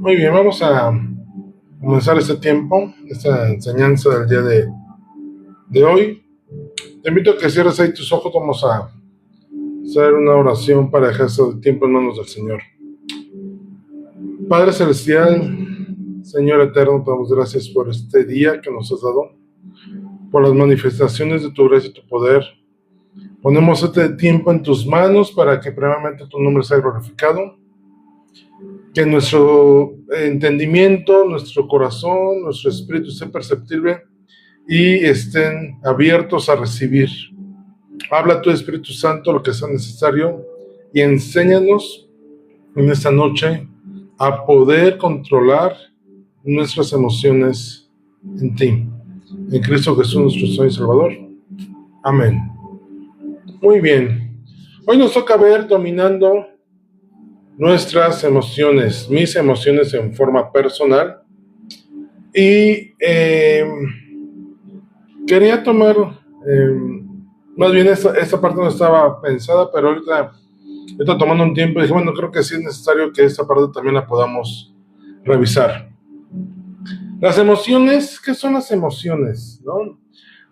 Muy bien, vamos a comenzar este tiempo, esta enseñanza del día de hoy. Te invito a que cierres ahí tus ojos. Vamos a hacer una oración para dejar este tiempo en manos del Señor. Padre Celestial, Señor Eterno, te damos gracias por este día que nos has dado, por las manifestaciones de tu gracia y tu poder. Ponemos este tiempo en tus manos para que primeramente tu nombre sea glorificado, que nuestro entendimiento, nuestro corazón, nuestro espíritu esté perceptible y estén abiertos a recibir. Habla tu Espíritu Santo lo que sea necesario y enséñanos en esta noche a poder controlar nuestras emociones en ti. En Cristo Jesús, nuestro Señor y Salvador. Amén. Muy bien. Hoy nos toca ver dominando nuestras emociones, mis emociones en forma personal. Y quería tomar, más bien esta parte no estaba pensada, pero ahorita estoy tomando un tiempo y dije, bueno, creo que sí es necesario que esta parte también la podamos revisar. Las emociones, ¿qué son las emociones? ¿No?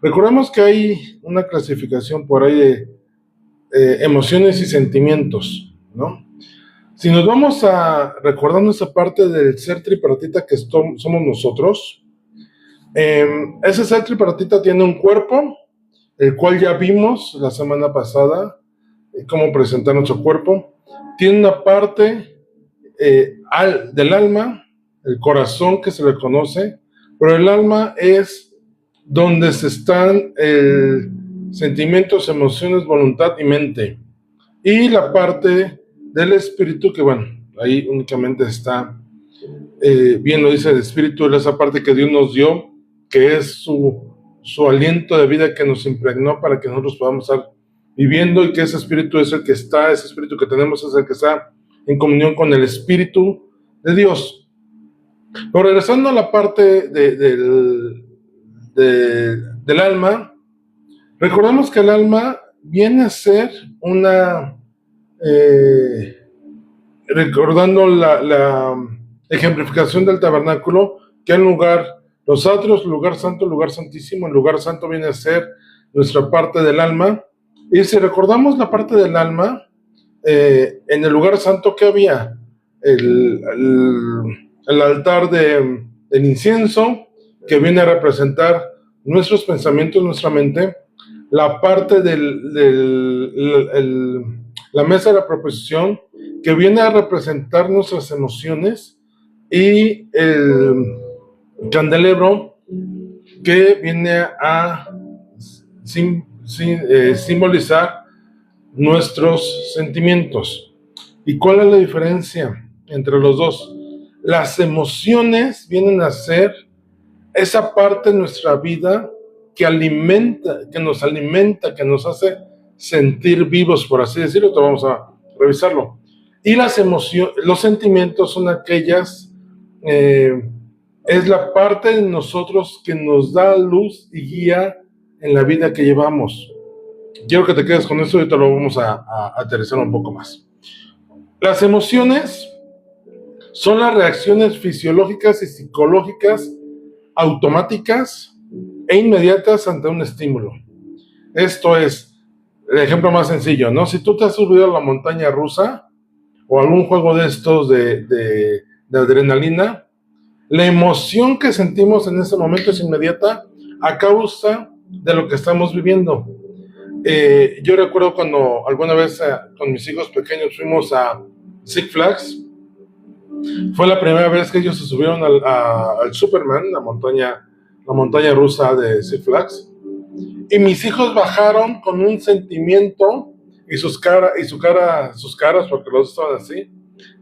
Recordemos que hay una clasificación por ahí de emociones y sentimientos, ¿no? Si nos vamos a recordando esa parte del ser tripartita que somos nosotros, ese ser tripartita tiene un cuerpo, el cual ya vimos la semana pasada, cómo presentar nuestro cuerpo. Tiene una parte del alma, el corazón que se le conoce, pero el alma es donde se están sentimientos, emociones, voluntad y mente. Y la parte del espíritu, que bueno, ahí únicamente está, bien lo dice el espíritu, es esa parte que Dios nos dio, que es su aliento de vida que nos impregnó para que nosotros podamos estar viviendo, y que ese espíritu es el que está, ese espíritu que tenemos es el que está en comunión con el espíritu de Dios. Pero regresando a la parte del alma, recordemos que el alma viene a ser una... recordando la ejemplificación del tabernáculo, que en los atrios, lugar santo, lugar santísimo, el lugar santo viene a ser nuestra parte del alma. Y si recordamos la parte del alma, en el lugar santo, ¿qué había? El altar del incienso, que viene a representar nuestros pensamientos, nuestra mente. La parte la mesa de la proposición, que viene a representar nuestras emociones, y el candelabro, que viene a simbolizar nuestros sentimientos. ¿Y cuál es la diferencia entre los dos? Las emociones vienen a ser esa parte de nuestra vida que nos alimenta, que nos hace sentir vivos, por así decirlo. Entonces vamos a revisarlo. Y las emociones, los sentimientos son aquellas, es la parte de nosotros que nos da luz y guía en la vida que llevamos. Quiero que te quedes con esto y te lo vamos a aterrizar un poco más. Las emociones son las reacciones fisiológicas y psicológicas automáticas e inmediatas ante un estímulo. Esto es el ejemplo más sencillo, ¿no? Si tú te has subido a la montaña rusa o algún juego de estos de adrenalina, la emoción que sentimos en ese momento es inmediata a causa de lo que estamos viviendo. Yo recuerdo cuando alguna vez con mis hijos pequeños fuimos a Six Flags. Fue la primera vez que ellos se subieron al Superman, la montaña rusa de Six Flags. Y mis hijos bajaron con un sentimiento, y sus caras, porque los estaban así,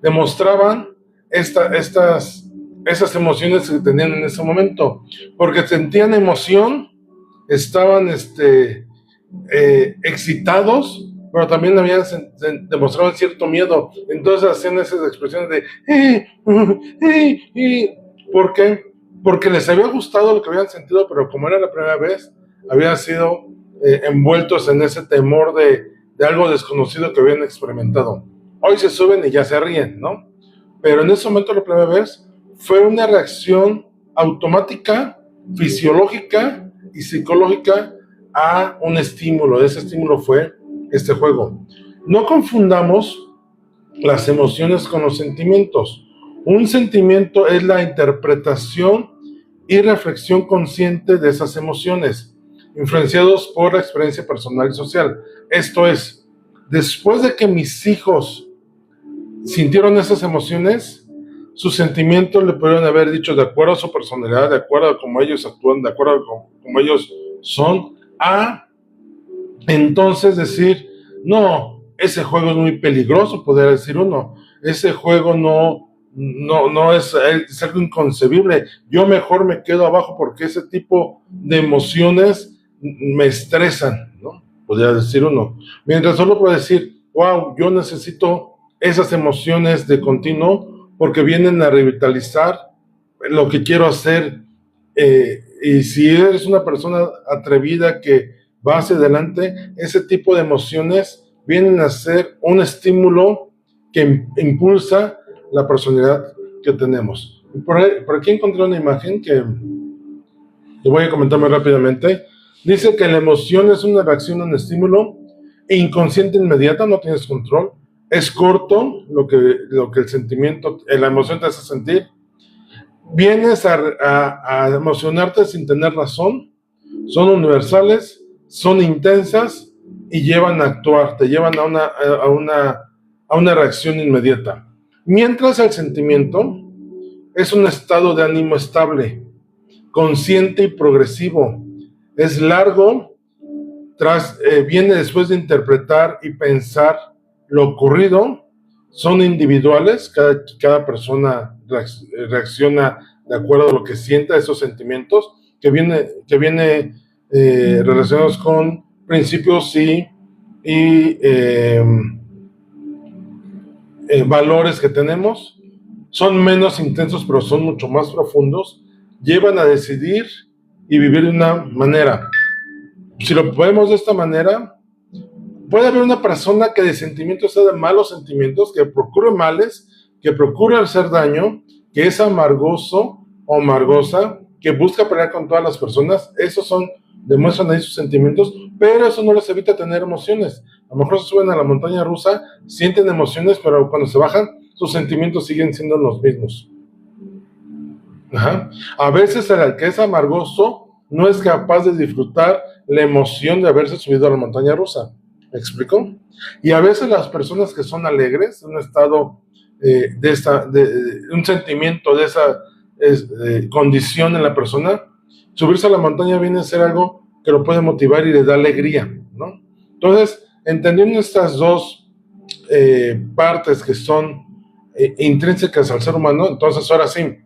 demostraban esas emociones que tenían en ese momento, porque sentían emoción, estaban excitados, pero también demostraban cierto miedo. Entonces hacían esas expresiones de ¿por qué? Porque les había gustado lo que habían sentido, pero como era la primera vez, habían sido envueltos en ese temor de algo desconocido que habían experimentado. Hoy se suben y ya se ríen, ¿no? pero en ese momento la primera vez fue una reacción automática, fisiológica y psicológica a un estímulo. Ese estímulo fue este juego. No confundamos las emociones con los sentimientos. Un sentimiento es la interpretación y reflexión consciente de esas emociones, influenciados por la experiencia personal y social. Esto es, después de que mis hijos sintieron esas emociones, sus sentimientos le pudieron haber dicho, de acuerdo a su personalidad, de acuerdo a cómo ellos actúan, de acuerdo a cómo ellos son, a entonces decir, no, ese juego es muy peligroso, podría decir uno, ese juego no es algo inconcebible, yo mejor me quedo abajo porque ese tipo de emociones me estresan, ¿no? Podría decir uno. Mientras solo puedo decir, wow, yo necesito esas emociones de continuo porque vienen a revitalizar lo que quiero hacer. Y si eres una persona atrevida que va hacia adelante, ese tipo de emociones vienen a ser un estímulo que impulsa la personalidad que tenemos. Por aquí encontré una imagen que voy a comentar muy rápidamente. Dice que la emoción es una reacción a un estímulo inconsciente inmediata, no tienes control. Es corto lo que el sentimiento, la emoción te hace sentir. Vienes a emocionarte sin tener razón. Son universales, son intensas y llevan a actuar, te llevan a una reacción inmediata. Mientras el sentimiento es un estado de ánimo estable, consciente y progresivo. Es largo, viene después de interpretar y pensar lo ocurrido. Son individuales, cada persona reacciona de acuerdo a lo que sienta, esos sentimientos, que viene relacionados con principios y valores que tenemos. Son menos intensos, pero son mucho más profundos. Llevan a decidir y vivir de una manera. Si lo vemos de esta manera, puede haber una persona que de sentimientos sea de malos sentimientos, que procure males, que procure hacer daño, que es amargoso o amargosa, que busca pelear con todas las personas. Esos demuestran ahí sus sentimientos, pero eso no les evita tener emociones. A lo mejor se suben a la montaña rusa, sienten emociones, pero cuando se bajan, sus sentimientos siguen siendo los mismos. Ajá. A veces el que es amargoso no es capaz de disfrutar la emoción de haberse subido a la montaña rusa. ¿Me explico? Y a veces las personas que son alegres, un estado un sentimiento de esa condición en la persona, subirse a la montaña viene a ser algo que lo puede motivar y le da alegría, ¿no? Entonces, entendiendo estas dos partes que son intrínsecas al ser humano, entonces ahora sí,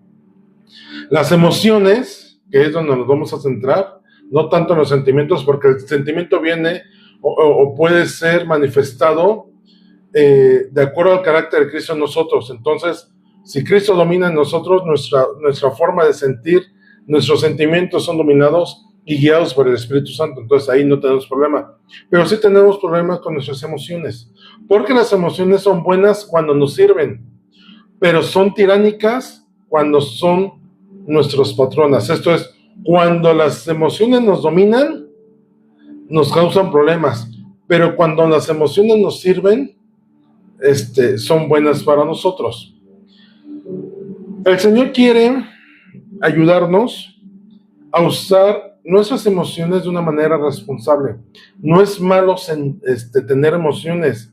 las emociones, que es donde nos vamos a centrar, no tanto en los sentimientos, porque el sentimiento viene o puede ser manifestado de acuerdo al carácter de Cristo en nosotros. Entonces, si Cristo domina en nosotros, nuestra forma de sentir, nuestros sentimientos son dominados y guiados por el Espíritu Santo. Entonces ahí no tenemos problema. Pero sí tenemos problemas con nuestras emociones, porque las emociones son buenas cuando nos sirven, pero son tiránicas cuando son nuestros patronas. Esto es, cuando las emociones nos dominan, nos causan problemas, pero cuando las emociones nos sirven, son buenas para nosotros. El Señor quiere ayudarnos a usar nuestras emociones de una manera responsable. No es malo tener emociones,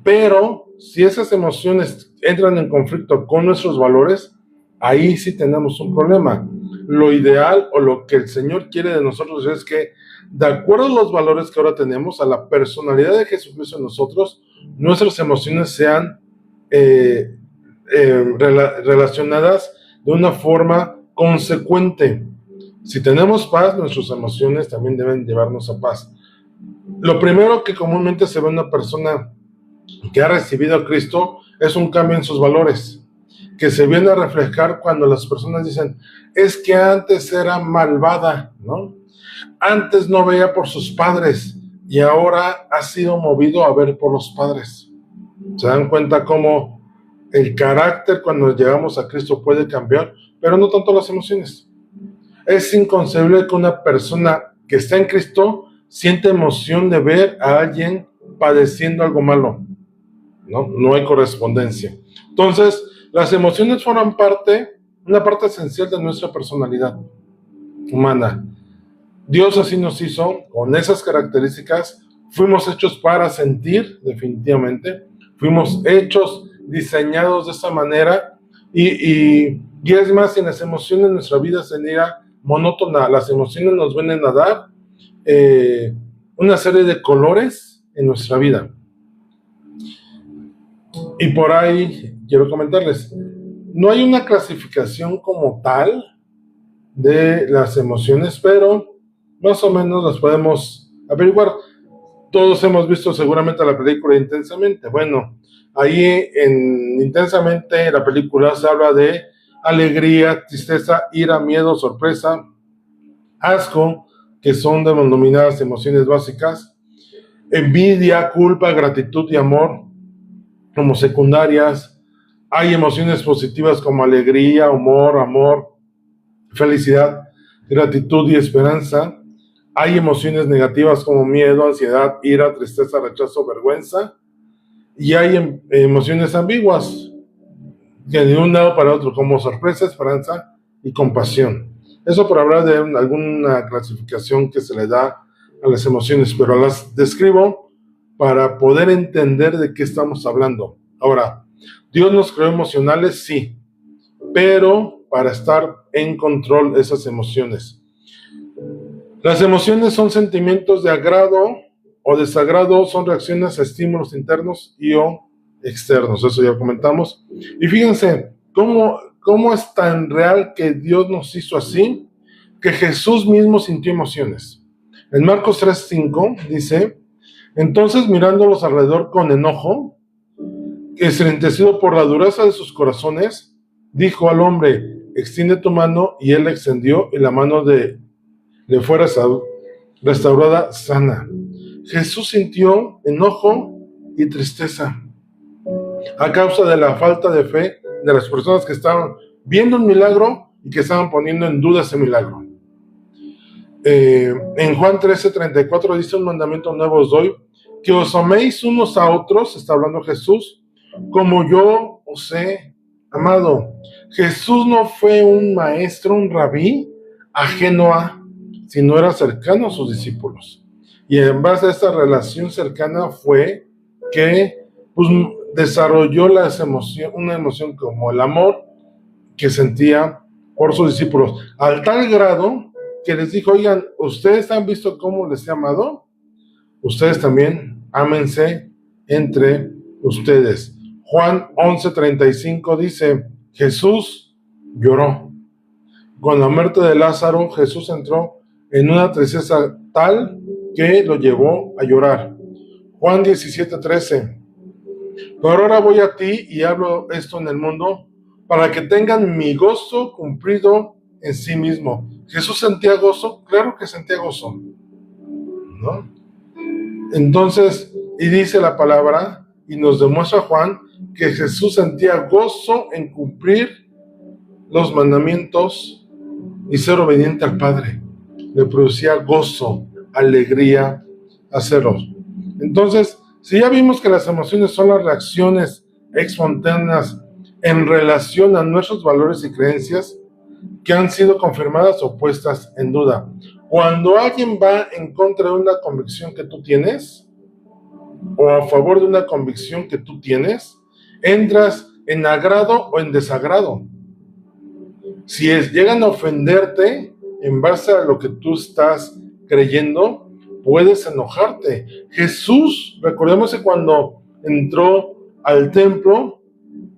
pero si esas emociones entran en conflicto con nuestros valores, ahí sí tenemos un problema. Lo ideal o lo que el Señor quiere de nosotros es que, de acuerdo a los valores que ahora tenemos, a la personalidad de Jesucristo en nosotros, nuestras emociones sean relacionadas de una forma consecuente. Si tenemos paz, nuestras emociones también deben llevarnos a paz. Lo primero que comúnmente se ve en una persona que ha recibido a Cristo es un cambio en sus valores, que se viene a reflejar cuando las personas dicen, es que antes era malvada, ¿no? Antes no veía por sus padres y ahora ha sido movido a ver por los padres. ¿Se dan cuenta cómo El carácter cuando llegamos a Cristo puede cambiar, pero no tanto las emociones. Es inconcebible que una persona que está en Cristo siente emoción de ver a alguien padeciendo algo malo. No hay correspondencia. Entonces, las emociones forman una parte esencial de nuestra personalidad humana. Dios así nos hizo, con esas características. Fuimos hechos para sentir, definitivamente. Fuimos hechos, diseñados de esa manera. Y es más, en las emociones nuestra vida sería monótona. Las emociones nos vienen a dar una serie de colores en nuestra vida. Y por ahí quiero comentarles, no hay una clasificación como tal de las emociones, pero más o menos las podemos averiguar. Todos hemos visto seguramente la película Intensamente. Bueno, ahí en Intensamente la película se habla de alegría, tristeza, ira, miedo, sorpresa, asco, que son denominadas emociones básicas, envidia, culpa, gratitud y amor como secundarias. Hay emociones positivas como alegría, humor, amor, felicidad, gratitud y esperanza. Hay emociones negativas como miedo, ansiedad, ira, tristeza, rechazo, vergüenza. Y hay emociones ambiguas, que de un lado para otro, como sorpresa, esperanza y compasión. Eso por hablar de alguna clasificación que se le da a las emociones, pero las describo para poder entender de qué estamos hablando. Ahora, ¿Dios nos creó emocionales? Sí, pero para estar en control de esas emociones. Las emociones son sentimientos de agrado o desagrado, son reacciones a estímulos internos y o externos, eso ya comentamos. Y fíjense, ¿cómo es tan real que Dios nos hizo así? Que Jesús mismo sintió emociones. En Marcos 3:5 dice, entonces mirándolos alrededor con enojo, estremecido por la dureza de sus corazones, dijo al hombre, extiende tu mano, y él la extendió, y la mano le fue restaurada sana. Jesús sintió enojo y tristeza a causa de la falta de fe de las personas que estaban viendo un milagro y que estaban poniendo en duda ese milagro. En Juan 13:34 dice, un mandamiento nuevo os doy, que os améis unos a otros, está hablando Jesús, como yo os he amado. Jesús no fue un maestro, un rabí ajeno a, sino era cercano a sus discípulos. Y en base a esta relación cercana fue que desarrolló una emoción como el amor que sentía por sus discípulos, al tal grado que les dijo, oigan, ¿ustedes han visto cómo les he amado? Ustedes también ámense entre ustedes. Juan 11:35 dice, Jesús lloró. Con la muerte de Lázaro, Jesús entró en una tristeza tal que lo llevó a llorar. Juan 17:13, pero ahora voy a ti y hablo esto en el mundo para que tengan mi gozo cumplido en sí mismo. ¿Jesús sentía gozo? Claro que sentía gozo, ¿no? Entonces, y dice la palabra, y nos demuestra Juan, que Jesús sentía gozo en cumplir los mandamientos y ser obediente al Padre. Le producía gozo, alegría hacerlo. Entonces, si ya vimos que las emociones son las reacciones espontáneas en relación a nuestros valores y creencias que han sido confirmadas o puestas en duda. Cuando alguien va en contra de una convicción que tú tienes, o a favor de una convicción que tú tienes, entras en agrado o en desagrado. Si llegan a ofenderte en base a lo que tú estás creyendo, puedes enojarte. Jesús, recordemos que cuando entró al templo,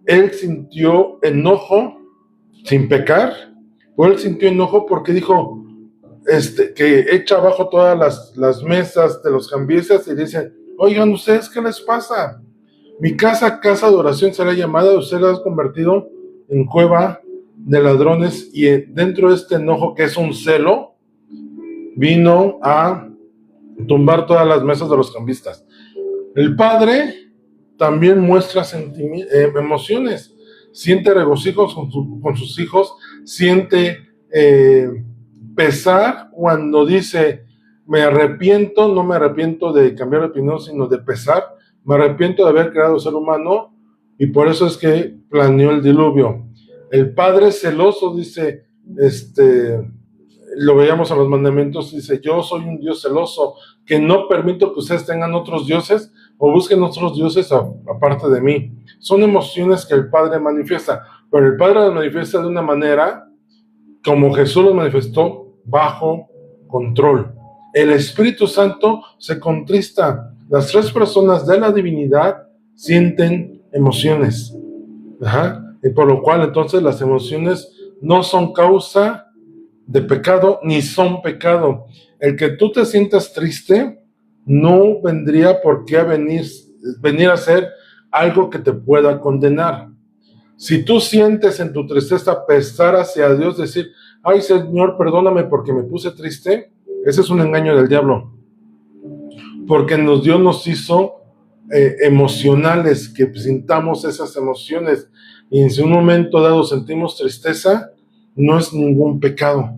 él sintió enojo sin pecar, pero él sintió enojo porque dijo que echa abajo todas las mesas de los cambistas y dicen, oigan, ¿ustedes qué les pasa? Mi casa de oración será llamada, ustedes la han convertido en cueva de ladrones. Y dentro de este enojo, que es un celo, vino a tumbar todas las mesas de los cambistas. El Padre también muestra emociones. Siente regocijo con sus hijos, siente pesar cuando dice, me arrepiento, no me arrepiento de cambiar de opinión, sino de pesar, me arrepiento de haber creado ser humano, y por eso es que planeó el diluvio. El Padre celoso dice, lo veíamos en los mandamientos, dice, yo soy un Dios celoso, que no permito que ustedes tengan otros dioses o busquen otros dioses aparte de mí. Son emociones que el Padre manifiesta, pero el Padre las manifiesta de una manera como Jesús los manifestó, bajo control. El Espíritu Santo se contrista. Las tres personas de la divinidad sienten emociones. Y por lo cual entonces las emociones no son causa de pecado ni son pecado. El que tú te sientas triste no vendría por qué venir a ser algo que te pueda condenar. Si tú sientes en tu tristeza pesar hacia Dios, decir, ay Señor, perdóname porque me puse triste, ese es un engaño del diablo. Porque Dios nos hizo emocionales, que sintamos esas emociones, y si en un momento dado sentimos tristeza, no es ningún pecado.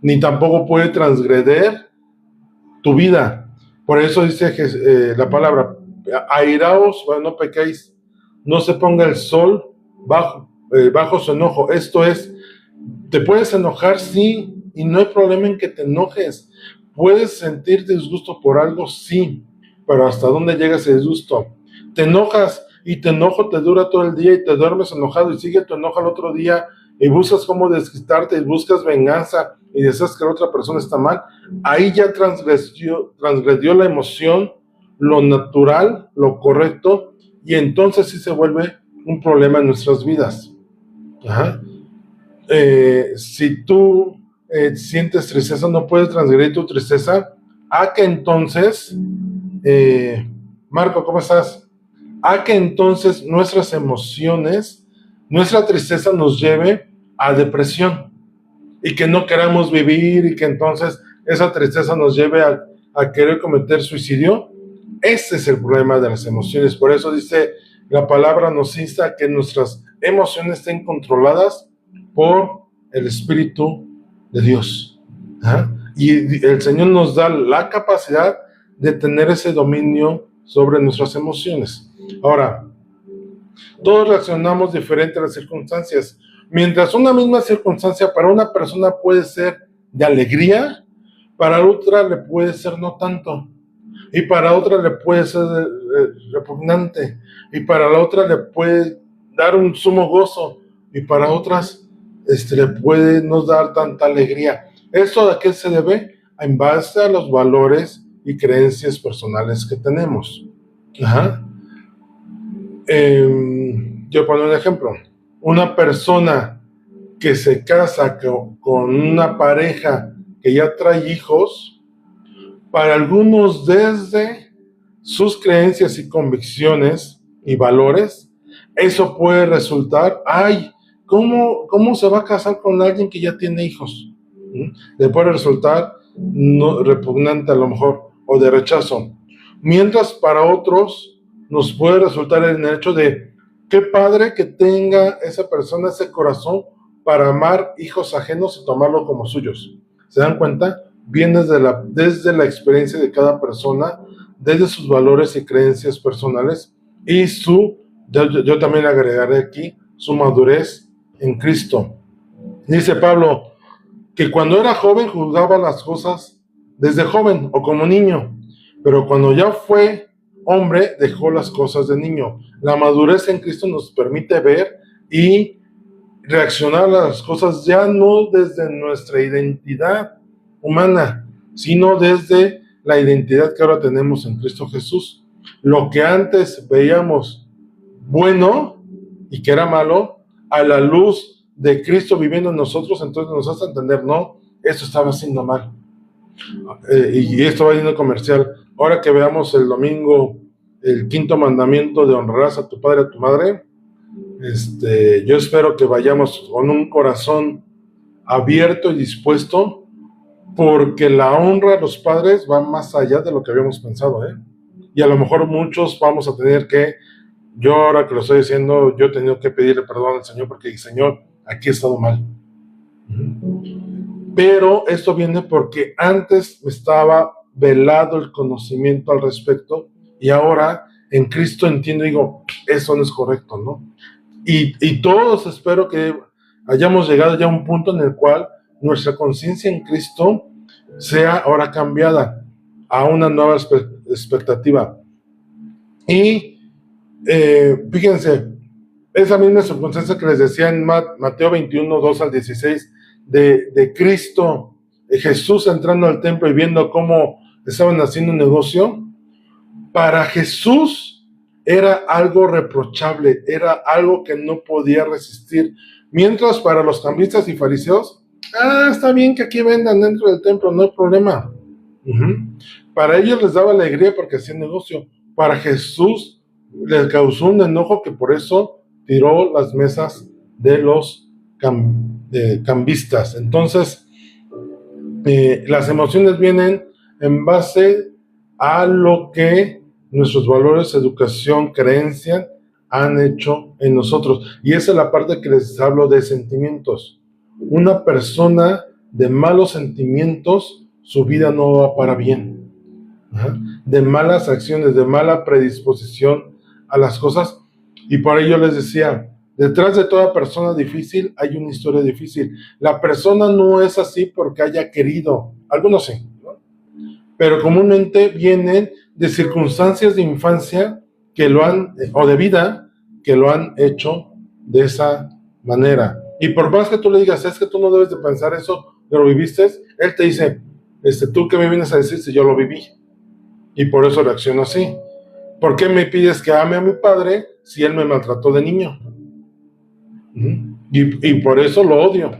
Ni tampoco puede transgreder tu vida. Por eso dice la palabra, airaos, bueno, no pequéis, no se ponga el sol bajo su enojo. Esto es, te puedes enojar, sí, y no hay problema en que te enojes. Puedes sentir disgusto por algo, sí, pero ¿hasta dónde llega ese disgusto? Te enojas y tu enojo te dura todo el día y te duermes enojado y sigue tu enojo al otro día y buscas cómo desquitarte y buscas venganza y deseas que la otra persona está mal. Ahí ya transgredió la emoción, lo natural, lo correcto, y entonces sí se vuelve un problema en nuestras vidas. Si tú sientes tristeza, no puedes transgredir tu tristeza, a que entonces, Marco, ¿cómo estás? A que entonces nuestras emociones, nuestra tristeza nos lleve a depresión y que no queramos vivir y que entonces esa tristeza nos lleve a querer cometer suicidio. Ese es el problema de las emociones. Por eso dice la palabra, nos insta a que nuestras emociones estén controladas por el Espíritu de Dios. Y el Señor nos da la capacidad de tener ese dominio sobre nuestras emociones. Ahora, todos reaccionamos diferente a las circunstancias. Mientras una misma circunstancia para una persona puede ser de alegría, para otra le puede ser no tanto. Y para otra le puede ser repugnante. Y para la otra le puede dar un sumo gozo. Y para otras le puede no dar tanta alegría. ¿Esto a qué se debe? En base a los valores y creencias personales que tenemos. Yo pongo un ejemplo. Una persona que se casa con una pareja que ya trae hijos, para algunos desde sus creencias y convicciones y valores, eso puede resultar, ¿cómo se va a casar con alguien que ya tiene hijos? Le puede resultar repugnante a lo mejor, o de rechazo. Mientras para otros nos puede resultar en el hecho de, qué padre que tenga esa persona ese corazón para amar hijos ajenos y tomarlo como suyos. ¿Se dan cuenta? Viene desde la experiencia de cada persona, desde sus valores y creencias personales y yo también agregaré aquí, su madurez en Cristo. Dice Pablo que cuando era joven juzgaba las cosas desde joven o como niño, pero cuando ya fue hombre dejó las cosas de niño. La madurez en Cristo nos permite ver y reaccionar a las cosas ya no desde nuestra identidad humana, sino desde la identidad que ahora tenemos en Cristo Jesús. Lo que antes veíamos bueno y que era malo, a la luz de Cristo viviendo en nosotros, entonces nos hace entender, no, esto estaba haciendo mal. Y esto va yendo comercial. Ahora que veamos el domingo el quinto mandamiento de honrarás a tu padre y a tu madre, yo espero que vayamos con un corazón abierto y dispuesto, porque la honra a los padres va más allá de lo que habíamos pensado, Y a lo mejor muchos vamos a tener que, yo ahora que lo estoy diciendo, yo he tenido que pedirle perdón al Señor porque, Señor, aquí he estado mal. Pero esto viene porque antes me estaba velado el conocimiento al respecto y ahora en Cristo entiendo y digo, eso no es correcto, ¿no? Y todos espero que hayamos llegado ya a un punto en el cual nuestra conciencia en Cristo sea ahora cambiada a una nueva expectativa. Y fíjense, esa misma circunstancia que les decía en Mateo 21, 2 al 16, de Cristo, Jesús entrando al templo y viendo cómo estaban haciendo un negocio, para Jesús era algo reprochable, era algo que no podía resistir. Mientras para los cambistas y fariseos, está bien que aquí vendan dentro del templo, no hay problema. Para ellos les daba alegría porque hacían negocio. Para Jesús les causó un enojo que por eso tiró las mesas de los cambistas. Entonces, las emociones vienen en base a lo que nuestros valores, educación, creencia han hecho en nosotros. Y esa es la parte que les hablo de sentimientos. Una persona de malos sentimientos, su vida no va para bien. De malas acciones, de mala predisposición a las cosas. Y por ello les decía, detrás de toda persona difícil hay una historia difícil. La persona no es así porque haya querido, algunos sí, ¿no? Pero comúnmente vienen de circunstancias de infancia que lo han, o de vida, que lo han hecho de esa manera. Y por más que tú le digas, es que tú no debes de pensar eso, pero lo viviste, él te dice, ¿tú qué me vienes a decir si yo lo viví? Y por eso reacciono así. ¿Por qué me pides que ame a mi padre si él me maltrató de niño? Y por eso lo odio.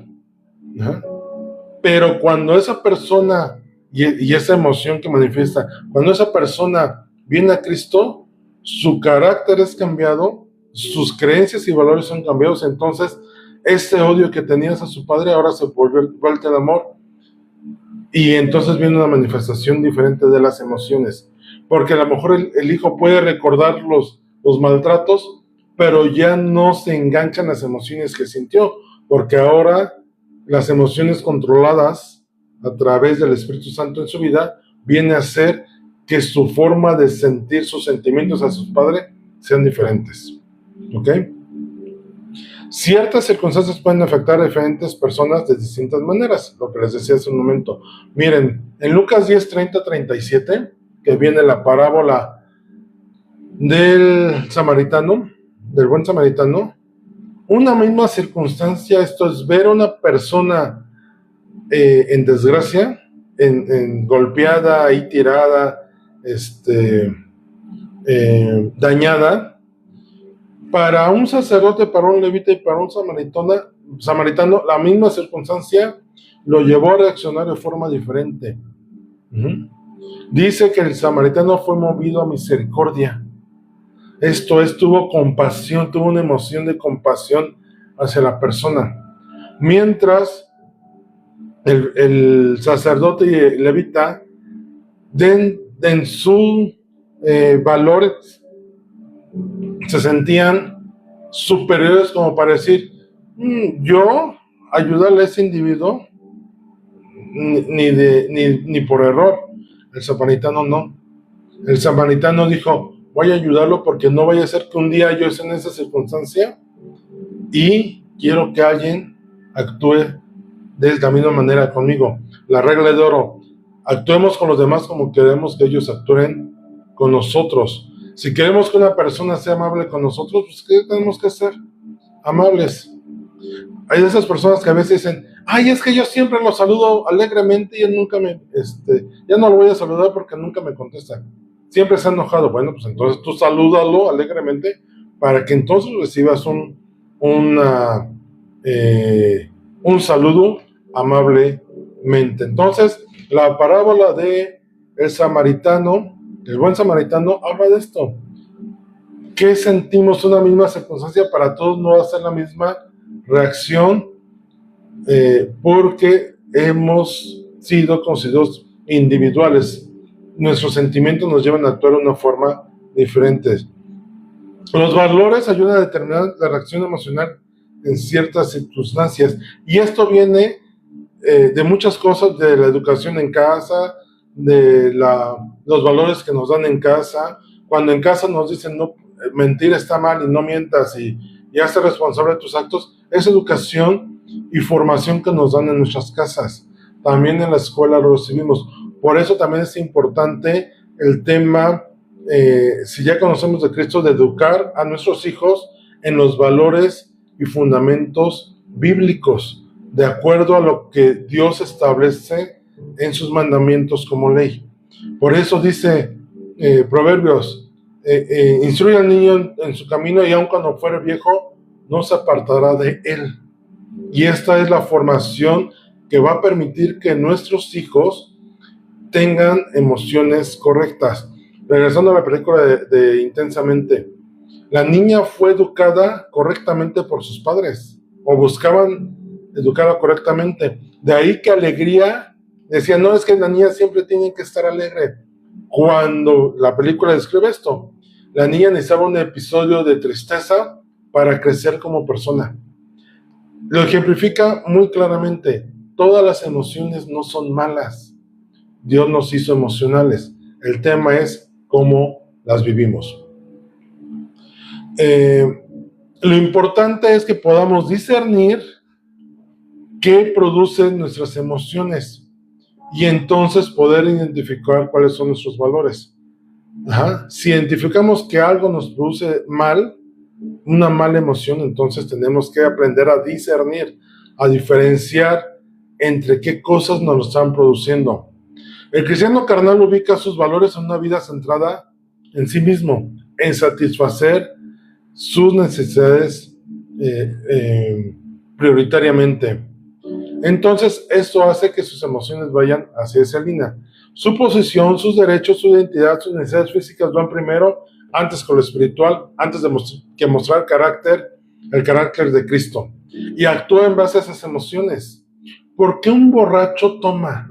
Pero cuando esa persona y esa emoción que manifiesta, cuando esa persona viene a Cristo, su carácter es cambiado, sus creencias y valores son cambiados, entonces ese odio que tenías a su padre ahora se vuelve en amor. Y entonces viene una manifestación diferente de las emociones. Porque a lo mejor el hijo puede recordar los maltratos, pero ya no se enganchan las emociones que sintió, porque ahora las emociones controladas a través del Espíritu Santo en su vida viene a ser que su forma de sentir sus sentimientos a sus padres sean diferentes. ¿Ok? Ciertas circunstancias pueden afectar a diferentes personas de distintas maneras, lo que les decía hace un momento. Miren, en Lucas 10, 30, 37, que viene la parábola del samaritano, del buen samaritano, una misma circunstancia, esto es ver a una persona en desgracia, en golpeada y tirada, dañada. Para un sacerdote, para un levita y para un samaritano, la misma circunstancia lo llevó a reaccionar de forma diferente. Dice que el samaritano fue movido a misericordia. Esto es, tuvo compasión, tuvo una emoción de compasión hacia la persona. Mientras el sacerdote y el levita, en su valores, se sentían superiores como para decir, yo ayudarle a ese individuo ni por error. El samaritano no. El samaritano dijo, voy a ayudarlo porque no vaya a ser que un día yo esté en esa circunstancia y quiero que alguien actúe de la misma manera conmigo. La regla de oro, actuemos con los demás como queremos que ellos actúen con nosotros. Si queremos que una persona sea amable con nosotros, pues ¿qué tenemos que hacer? Amables. Hay de esas personas que a veces dicen, es que yo siempre lo saludo alegremente y él nunca ya no lo voy a saludar porque nunca me contesta. Siempre se ha enojado. Bueno, pues entonces tú salúdalo alegremente para que entonces recibas un saludo amablemente. Entonces, la parábola de el samaritano, el buen samaritano, habla de esto. ¿Qué sentimos una misma circunstancia? Para todos no va a ser la misma reacción, porque hemos sido considerados individuales. nuestros sentimientos nos llevan a actuar de una forma diferente. Los valores ayudan a determinar la reacción emocional en ciertas circunstancias, y esto viene de muchas cosas, de la educación en casa, los valores que nos dan en casa. Cuando en casa nos dicen no, mentir está mal y no mientas y hazte responsable de tus actos, es educación y formación que nos dan en nuestras casas. También en la escuela lo recibimos. Por eso también es importante el tema, si ya conocemos de Cristo, de educar a nuestros hijos en los valores y fundamentos bíblicos, de acuerdo a lo que Dios establece en sus mandamientos como ley. Por eso dice Proverbios, instruye al niño en su camino y aun cuando fuere viejo, no se apartará de él. Y esta es la formación que va a permitir que nuestros hijos tengan emociones correctas. Regresando a la película de Intensamente, la niña fue educada correctamente por sus padres, o buscaban educarla correctamente. De ahí que alegría, decían, no, es que la niña siempre tiene que estar alegre. Cuando la película describe esto, la niña necesitaba un episodio de tristeza para crecer como persona. Lo ejemplifica muy claramente. Todas las emociones no son malas. Dios nos hizo emocionales. El tema es cómo las vivimos. Lo importante es que podamos discernir qué producen nuestras emociones y entonces poder identificar cuáles son nuestros valores. Si identificamos que algo nos produce mal, una mala emoción, entonces tenemos que aprender a discernir, a diferenciar entre qué cosas nos están produciendo. El cristiano carnal ubica sus valores en una vida centrada en sí mismo, en satisfacer sus necesidades prioritariamente. Entonces, esto hace que sus emociones vayan hacia esa línea. Su posición, sus derechos, su identidad, sus necesidades físicas van primero, antes que lo espiritual, antes de que mostrar el carácter de Cristo. Y actúa en base a esas emociones. ¿Por qué un borracho toma?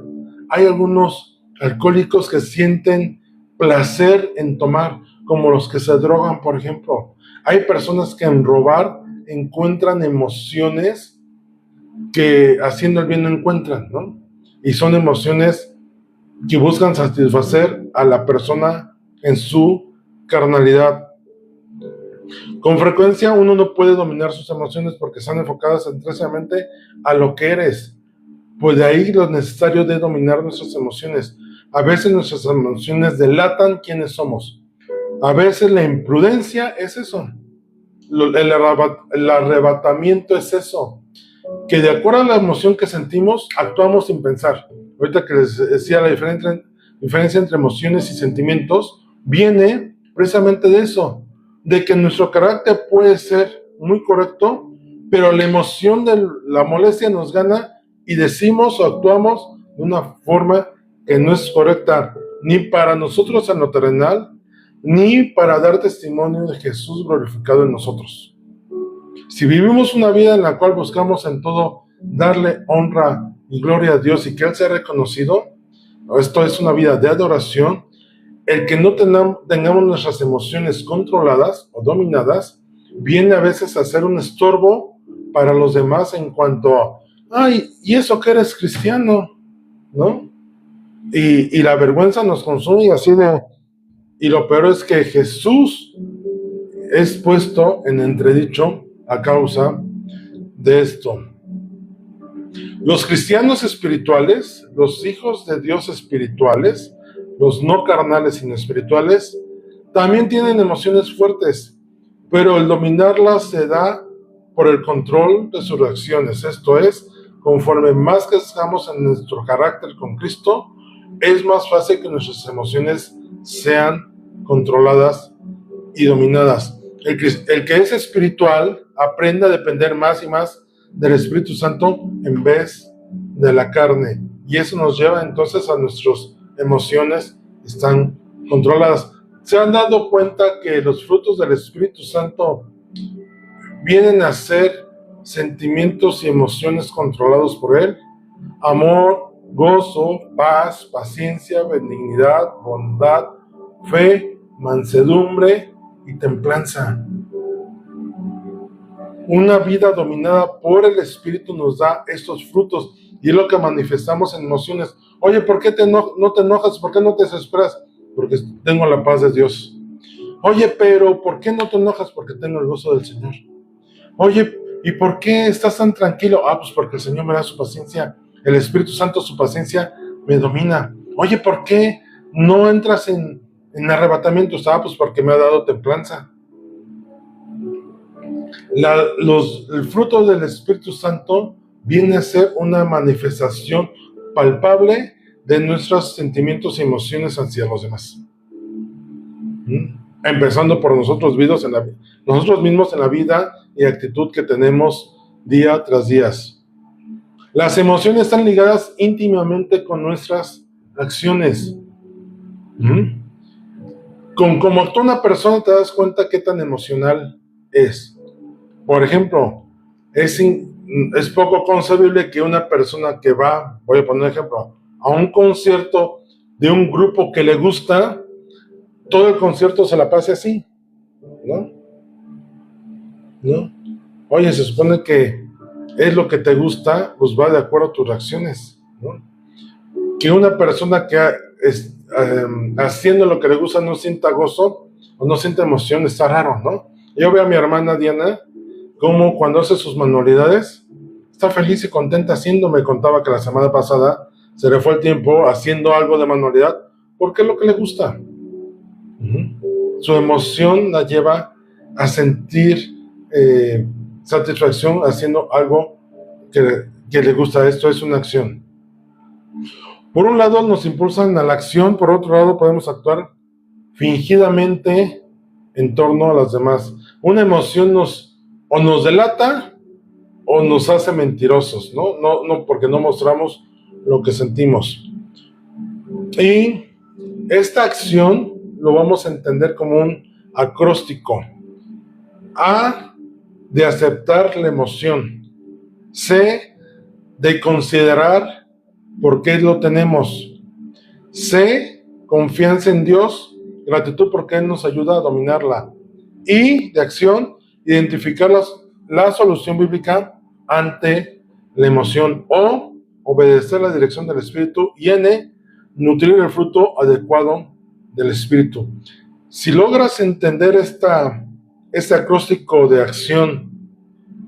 Hay algunos alcohólicos que sienten placer en tomar, como los que se drogan, por ejemplo. Hay personas que en robar encuentran emociones que haciendo el bien no encuentran, ¿no? Y son emociones que buscan satisfacer a la persona en su carnalidad. Con frecuencia uno no puede dominar sus emociones porque están enfocadas intrínsecamente a lo que eres. Pues de ahí lo necesario de dominar nuestras emociones. A veces nuestras emociones delatan quiénes somos. A veces la imprudencia es eso. El arrebatamiento es eso. Que de acuerdo a la emoción que sentimos, actuamos sin pensar. Ahorita que les decía la diferencia entre emociones y sentimientos, viene precisamente de eso, de que nuestro carácter puede ser muy correcto, pero la emoción de la molestia nos gana y decimos o actuamos de una forma que no es correcta, ni para nosotros en lo terrenal, ni para dar testimonio de Jesús glorificado en nosotros. Si vivimos una vida en la cual buscamos en todo darle honra y gloria a Dios y que Él sea reconocido, esto es una vida de adoración, el que no tengamos nuestras emociones controladas o dominadas, viene a veces a ser un estorbo para los demás en cuanto a, ay, ¿y eso que eres cristiano? ¿No? Y la vergüenza nos consume y así de... Y lo peor es que Jesús es puesto en entredicho a causa de esto. Los cristianos espirituales, los hijos de Dios espirituales, los no carnales sino espirituales, también tienen emociones fuertes, pero el dominarlas se da por el control de sus reacciones. Esto es, conforme más crezcamos en nuestro carácter con Cristo, es más fácil que nuestras emociones sean controladas y dominadas. El que es espiritual aprende a depender más y más del Espíritu Santo en vez de la carne. Y eso nos lleva entonces a nuestras emociones están controladas. ¿Se han dado cuenta que los frutos del Espíritu Santo vienen a ser sentimientos y emociones controlados por Él? Amor, gozo, paz, paciencia, benignidad, bondad, fe, mansedumbre y templanza. Una vida dominada por el Espíritu nos da estos frutos y es lo que manifestamos en emociones. Oye, ¿por qué no te enojas? ¿Por qué no te desesperas? Porque tengo la paz de Dios. Oye, pero ¿por qué no te enojas? Porque tengo el gozo del Señor. Oye, ¿y por qué estás tan tranquilo? Pues porque el Señor me da su paciencia. El Espíritu Santo, su paciencia, me domina. Oye, ¿por qué no entras en arrebatamientos? Pues porque me ha dado templanza. El fruto del Espíritu Santo viene a ser una manifestación palpable de nuestros sentimientos y emociones hacia los demás. Empezando por nosotros mismos en la vida y actitud que tenemos día tras día. Las emociones están ligadas íntimamente con nuestras acciones. Con cómo actúa una persona te das cuenta qué tan emocional es. Por ejemplo, es poco concebible que una persona que va, voy a poner un ejemplo, a un concierto de un grupo que le gusta, todo el concierto se la pase así, ¿no? Oye, se supone que es lo que te gusta, pues va de acuerdo a tus reacciones, ¿no? Que una persona que haciendo lo que le gusta no sienta gozo o no sienta emoción, está raro, ¿no? Yo veo a mi hermana Diana, como cuando hace sus manualidades, está feliz y contenta haciendo. Me contaba que la semana pasada se le fue el tiempo haciendo algo de manualidad, porque es lo que le gusta. Su emoción la lleva a sentir satisfacción haciendo algo que le gusta. Esto es una acción. Por un lado nos impulsan a la acción, por otro lado podemos actuar fingidamente en torno a los demás. Una emoción nos delata o nos hace mentirosos, ¿no? Porque no mostramos lo que sentimos. Y esta acción lo vamos a entender como un acróstico. A, de aceptar la emoción. C, de considerar por qué lo tenemos. C, confianza en Dios, gratitud porque Él nos ayuda a dominarla. Y, de acción, identificar la solución bíblica ante la emoción. O, obedecer la dirección del Espíritu. Y N, nutrir el fruto adecuado del Espíritu. Si logras entender este acróstico de acción,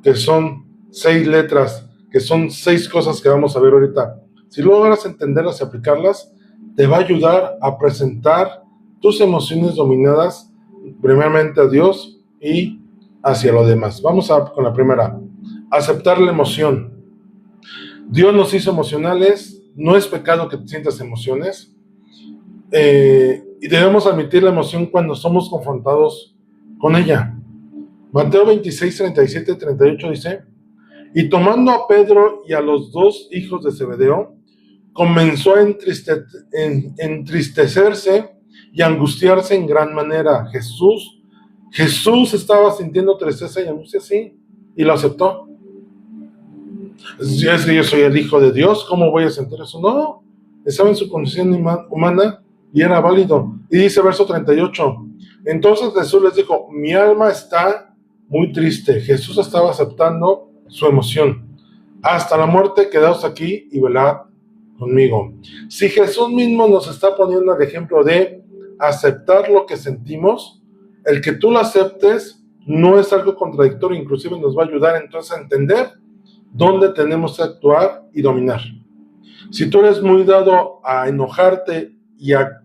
que son 6 letras, que son 6 cosas que vamos a ver ahorita, si logras entenderlas y aplicarlas, te va a ayudar a presentar tus emociones dominadas primeramente a Dios y hacia lo demás. Vamos con la primera. Aceptar la emoción. Dios nos hizo emocionales, no es pecado que sientas emociones, y debemos admitir la emoción cuando somos confrontados con ella. Mateo 26, 37, 38 dice: y tomando a Pedro y a los 2 hijos de Zebedeo, comenzó a entristecerse y angustiarse en gran manera. Jesús estaba sintiendo tristeza y angustia, sí, y lo aceptó. Es que yo soy el Hijo de Dios, ¿cómo voy a sentir eso? No, estaba en su condición humana y era válido. Y dice verso 38, entonces Jesús les dijo: mi alma está muy triste. Jesús estaba aceptando su emoción. Hasta la muerte, quedaos aquí y velad conmigo. Si Jesús mismo nos está poniendo el ejemplo de aceptar lo que sentimos, el que tú lo aceptes no es algo contradictorio, inclusive nos va a ayudar entonces a entender dónde tenemos que actuar y dominar. Si tú eres muy dado a enojarte y a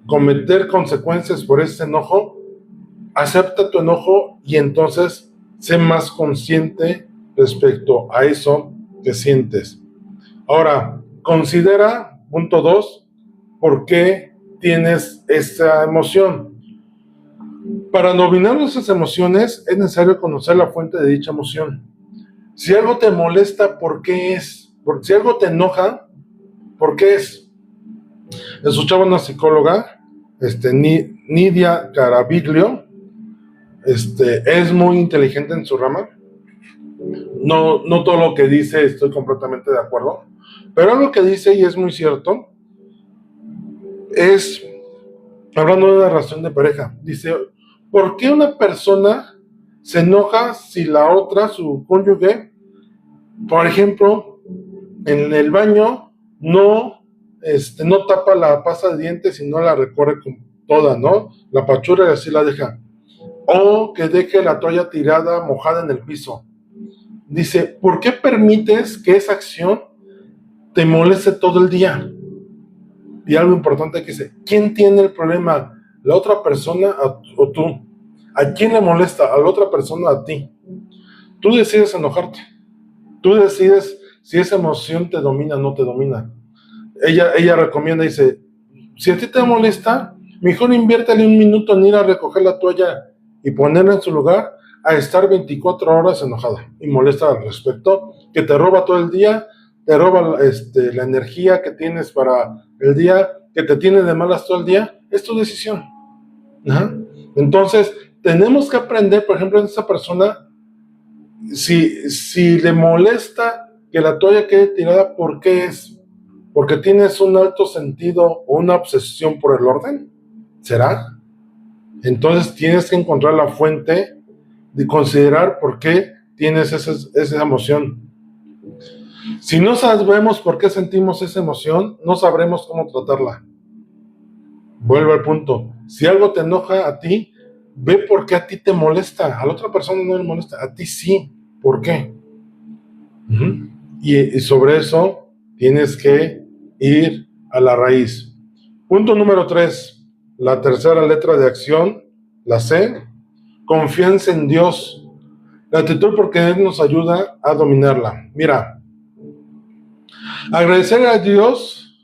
cometer consecuencias por ese enojo, acepta tu enojo y entonces sé más consciente respecto a eso que sientes. Ahora, considera, punto 2, por qué tienes esa emoción. Para dominar nuestras emociones es necesario conocer la fuente de dicha emoción. Si algo te molesta, ¿por qué es? Si algo te enoja, ¿por qué es? Escuchaba una psicóloga, Nidia Caraviglio, es muy inteligente en su rama. No todo lo que dice estoy completamente de acuerdo, Pero algo que dice, y es muy cierto, es, hablando de una relación de pareja, dice, ¿por qué una persona se enoja si la otra, su cónyuge, por ejemplo, en el baño no tapa la pasta de dientes y no la recorre con toda, ¿no? La apachurra y así la deja. O que deje la toalla tirada, mojada en el piso. Dice, ¿por qué permites que esa acción te moleste todo el día? Y algo importante que dice, ¿quién tiene el problema? ¿La otra persona o tú? ¿A quién le molesta? ¿A la otra persona o a ti? Tú decides enojarte. Tú decides si esa emoción te domina o no te domina. Ella recomienda, dice, si a ti te molesta, mejor inviértele un minuto en ir a recoger la toalla y ponerla en su lugar a estar 24 horas enojada y molesta al respecto, que te roba todo el día, te roba la energía que tienes para el día, que te tiene de malas todo el día. Es tu decisión. ¿Ah? Entonces, tenemos que aprender, por ejemplo, en esa persona, si le molesta que la toalla quede tirada, ¿por qué es? ¿Porque tienes un alto sentido o una obsesión por el orden? ¿Será? Entonces tienes que encontrar la fuente de considerar por qué tienes esa emoción. Si no sabemos por qué sentimos esa emoción, no sabremos cómo tratarla. Vuelvo al punto. Si algo te enoja a ti, ve por qué a ti te molesta. A la otra persona no le molesta, a ti sí. ¿Por qué? Y sobre eso tienes que ir a la raíz. Punto número 3, la tercera letra de acción, la C, confianza en Dios. La actitud porque Él nos ayuda a dominarla. Mira, agradecer a Dios,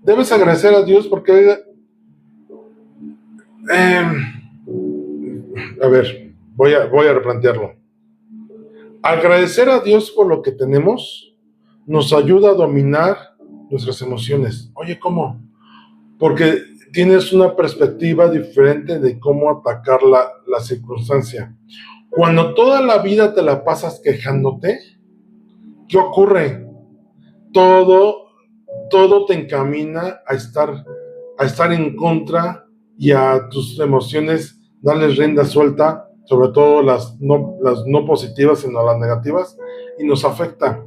debes agradecer a Dios porque, a ver, voy a replantearlo. Agradecer a Dios por lo que tenemos nos ayuda a dominar nuestras emociones. Oye, ¿cómo? Porque tienes una perspectiva diferente de cómo atacar la circunstancia. Cuando toda la vida te la pasas quejándote, ¿qué ocurre? Todo te encamina a estar en contra y a tus emociones darles rienda suelta, sobre todo las no positivas, sino las negativas, y nos afecta.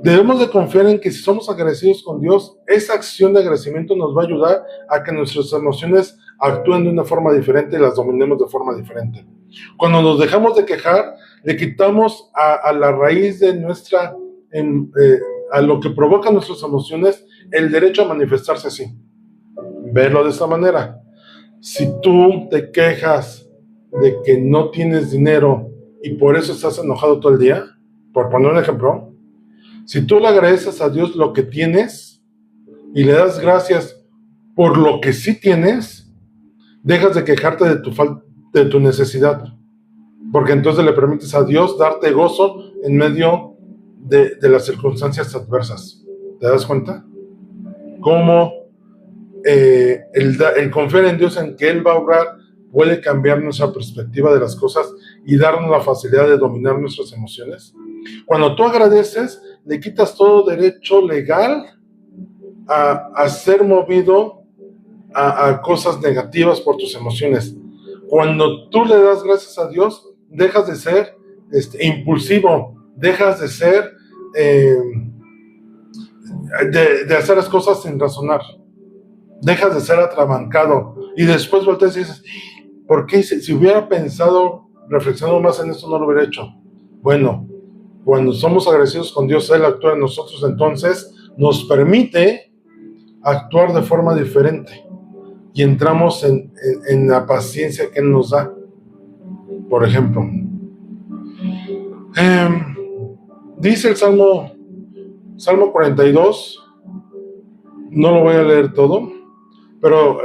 Debemos de confiar en que si somos agradecidos con Dios, esa acción de agradecimiento nos va a ayudar a que nuestras emociones actúen de una forma diferente y las dominemos de forma diferente. Cuando nos dejamos de quejar, le quitamos a la raíz de a lo que provoca nuestras emociones, el derecho a manifestarse así. Verlo de esta manera. Si tú te quejas de que no tienes dinero y por eso estás enojado todo el día, por poner un ejemplo, si tú le agradeces a Dios lo que tienes y le das gracias por lo que sí tienes, dejas de quejarte de tu necesidad, porque entonces le permites a Dios darte gozo en medio de las circunstancias adversas. ¿Te das cuenta? Cómo el confiar en Dios, en que Él va a obrar, puede cambiar nuestra perspectiva de las cosas y darnos la facilidad de dominar nuestras emociones. Cuando tú agradeces, le quitas todo derecho legal a ser movido a cosas negativas por tus emociones. Cuando tú le das gracias a Dios, dejas de ser impulsivo, dejas de ser de hacer las cosas sin razonar, dejas de ser atrabancado y después volteas y dices, ¿por qué si hubiera pensado, reflexionado más en esto, no lo hubiera hecho? Bueno, cuando somos agradecidos con Dios, Él actúa en nosotros, entonces nos permite actuar de forma diferente y entramos en la paciencia que Él nos da. Por ejemplo, dice el Salmo 42, no lo voy a leer todo, pero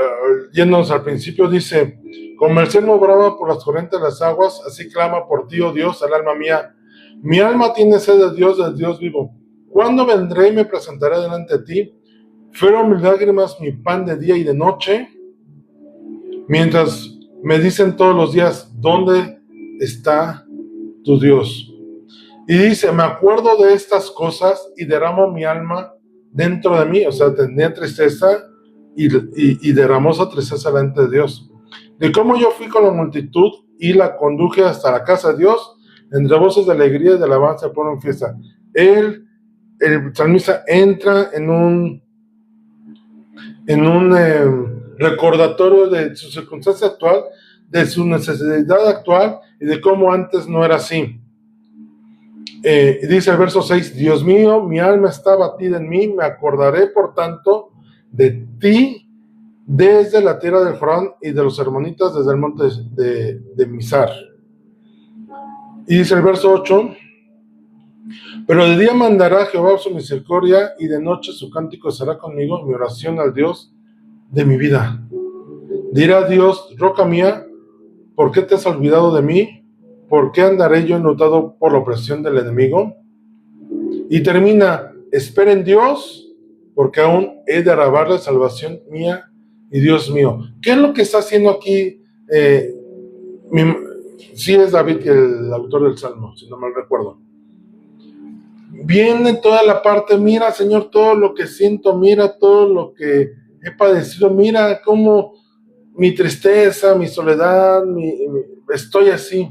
yéndonos al principio, dice, como el cielo brama por las corrientes de las aguas, así clama por ti, oh Dios, el alma mía. Mi alma tiene sed de Dios vivo. ¿Cuándo vendré y me presentaré delante de ti? Fueron mis lágrimas mi pan de día y de noche, mientras me dicen todos los días, ¿dónde está tu Dios? Y dice, me acuerdo de estas cosas y derramo mi alma dentro de mí. O sea, tenía tristeza y derramó esa tristeza delante de Dios. De cómo yo fui con la multitud y la conduje hasta la casa de Dios, entre voces de alegría y de alabanza por una fiesta. El salmista entra en un recordatorio de su circunstancia actual, de su necesidad actual y de cómo antes no era así. Dice el verso 6, Dios mío, mi alma está batida en mí, me acordaré por tanto de ti desde la tierra del Jordán y de los hermanitas desde el monte de Mizar. Y dice el verso 8, pero de día mandará Jehová su misericordia y de noche su cántico será conmigo, mi oración al Dios de mi vida. Dirá Dios, roca mía, ¿por qué te has olvidado de mí? ¿Por qué andaré yo enlutado por la opresión del enemigo? Y termina, espera en Dios, porque aún he de alabarle salvación mía y Dios mío. ¿Qué es lo que está haciendo aquí? Sí es David el autor del Salmo, si no mal recuerdo. Viene toda la parte, mira Señor, todo lo que siento, mira todo lo que he padecido, mira cómo mi tristeza, mi soledad, estoy así.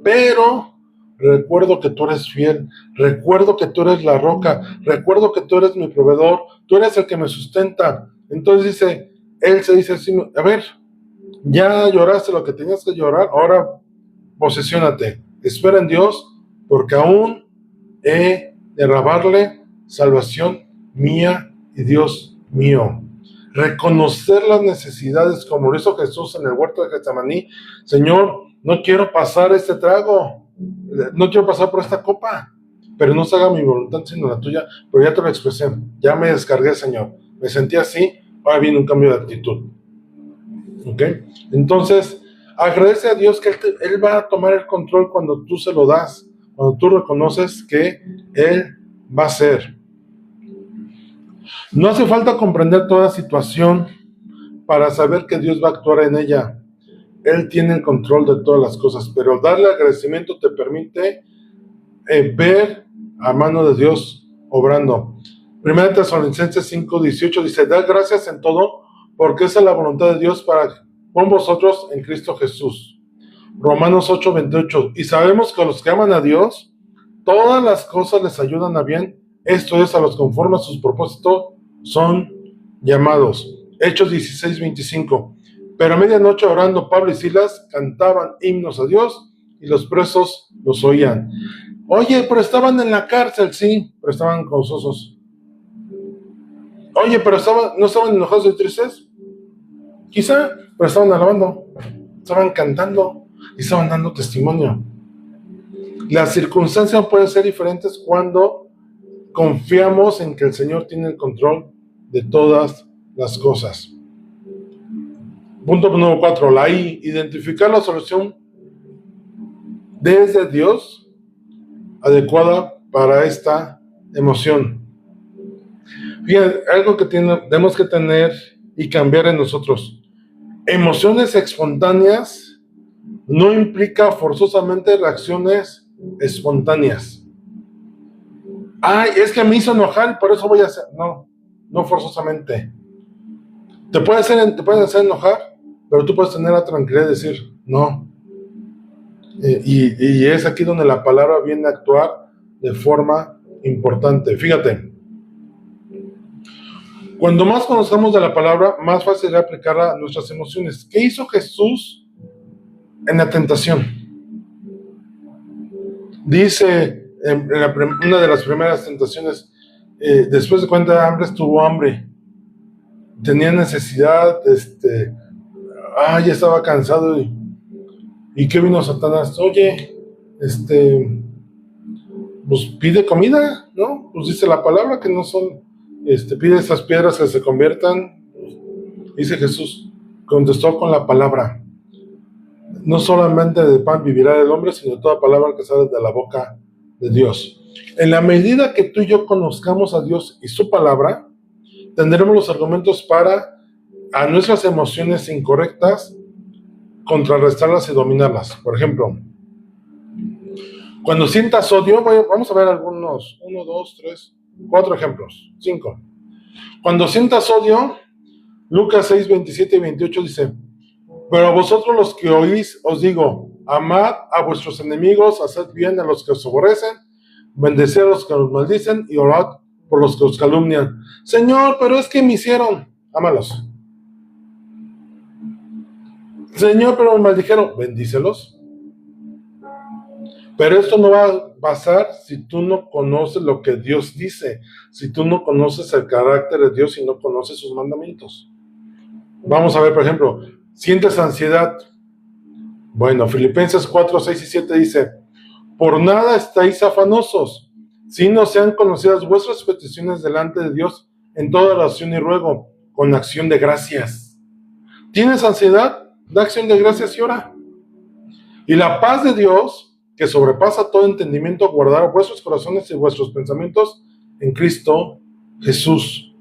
Pero recuerdo que tú eres fiel, recuerdo que tú eres la roca, recuerdo que tú eres mi proveedor, tú eres el que me sustenta. Entonces él se dice así, a ver, ya lloraste lo que tenías que llorar, ahora posesiónate, espera en Dios, porque aún he de alabarle salvación mía y Dios mío. Reconocer las necesidades como lo hizo Jesús en el huerto de Getsemaní. Señor, no quiero pasar este trago, no quiero pasar por esta copa, pero no se haga mi voluntad sino la tuya. Pero ya te lo expresé, ya me descargué, Señor, me sentí así, ahora viene un cambio de actitud. ¿Ok? Entonces agradece a Dios que Él va a tomar el control cuando tú se lo das, cuando tú reconoces que Él va a hacer. No hace falta comprender toda situación para saber que Dios va a actuar en ella. Él tiene el control de todas las cosas, pero darle agradecimiento te permite ver a mano de Dios obrando. 1 Tesalonicenses 5:18 dice, da gracias en todo, porque esa es la voluntad de Dios con vosotros en Cristo Jesús. Romanos 8:28, y sabemos que a los que aman a Dios, todas las cosas les ayudan a bien, esto es, a los conformes a sus propósitos son llamados. Hechos 16:25, pero a medianoche orando Pablo y Silas cantaban himnos a Dios y los presos los oían. Oye, pero estaban en la cárcel, sí, pero estaban gozosos. Oye, pero no estaban enojados y tristes, quizá, pero estaban alabando, estaban cantando y estaban dando testimonio. Las circunstancias pueden ser diferentes cuando confiamos en que el Señor tiene el control de todas las cosas. Punto número 4, la I, identificar la solución desde Dios adecuada para esta emoción. Fíjate, algo que tenemos que tener y cambiar en nosotros. Emociones espontáneas no implica forzosamente reacciones espontáneas. Ay, es que me hizo enojar y por eso voy a hacer. No forzosamente. Te puede hacer enojar, pero tú puedes tener la tranquilidad de decir, no. Y es aquí donde la palabra viene a actuar de forma importante. Fíjate, cuando más conozcamos de la palabra, más fácil es aplicarla a nuestras emociones. ¿Qué hizo Jesús en la tentación? Dice en una de las primeras tentaciones, después de 40 hambre, tuvo hambre. Tenía necesidad, ya estaba cansado. ¿Y qué vino Satanás? Oye, pues pide comida, ¿no? Pues dice la palabra que no son, pide estas piedras que se conviertan. Dice Jesús, contestó con la palabra. No solamente de pan vivirá el hombre, sino de toda palabra que sale de la boca de Dios. En la medida que tú y yo conozcamos a Dios y su palabra, tendremos los argumentos para a nuestras emociones incorrectas contrarrestarlas y dominarlas. Por ejemplo, Cuando sientas odio, vamos a ver algunos, 1, 2, 3, 4 ejemplos, 5. Cuando sientas odio, Lucas 6, 27 y 28 dice: pero a vosotros los que oís, os digo, amad a vuestros enemigos, haced bien a los que os aborrecen, bendecid a los que os maldicen y orad por los que os calumnian. Señor, pero es que me hicieron, ámalos. Señor, pero me maldijeron, bendícelos. Pero esto no va a pasar si tú no conoces lo que Dios dice, si tú no conoces el carácter de Dios y no conoces sus mandamientos. Vamos a ver, por ejemplo, sientes ansiedad. Bueno, Filipenses 4, 6 y 7 dice: por nada estáis afanosos, sino sean conocidas vuestras peticiones delante de Dios en toda oración y ruego, con acción de gracias. ¿Tienes ansiedad? Da acción de gracias y ora. Y la paz de Dios, que sobrepasa todo entendimiento, guardará vuestros corazones y vuestros pensamientos en Cristo Jesús.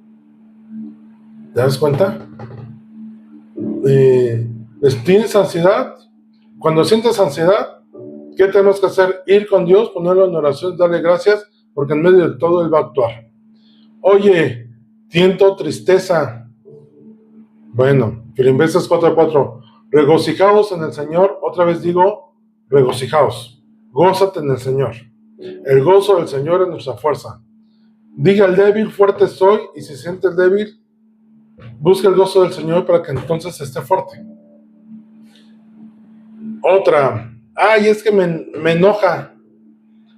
¿Te das cuenta? ¿Tienes ansiedad? Cuando sientes ansiedad, ¿qué tenemos que hacer? Ir con Dios, ponerlo en oración, darle gracias, porque en medio de todo Él va a actuar. Oye, siento tristeza. Bueno, Filipenses 4:4. Regocijaos en el Señor. Otra vez digo, regocijaos. Gózate en el Señor. El gozo del Señor es nuestra fuerza. Diga al débil, fuerte soy, y si sientes débil, busca el gozo del Señor para que entonces esté fuerte. Otra, es que me enoja.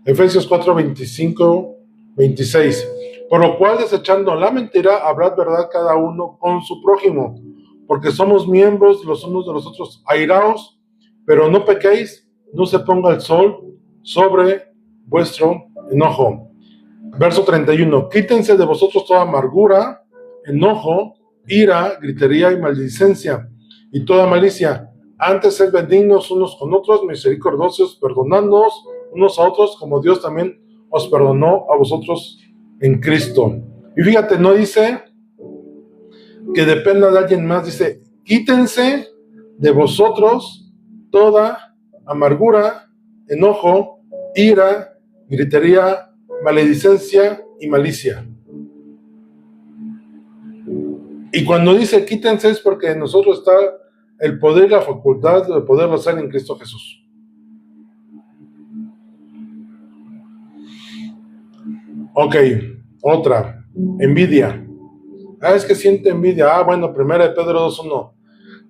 Efesios 4, 25, 26. Por lo cual, desechando la mentira, hablad verdad cada uno con su prójimo, porque somos miembros los unos de los otros. Airaos, pero no pequéis, no se ponga el sol sobre vuestro enojo. Verso 31. Quítense de vosotros toda amargura, enojo, ira, gritería y maledicencia, y toda malicia. Antes sed benignos unos con otros, misericordiosos, perdonándoos unos a otros, como Dios también os perdonó a vosotros en Cristo. Y fíjate, no dice que dependa de alguien más, dice: quítense de vosotros toda amargura, enojo, ira, gritería, maledicencia y malicia. Y cuando dice quítense es porque en nosotros está el poder y la facultad de poderlo hacer en Cristo Jesús. Ok, otra, envidia. Es que siente envidia. Bueno, 1 Pedro 2:1.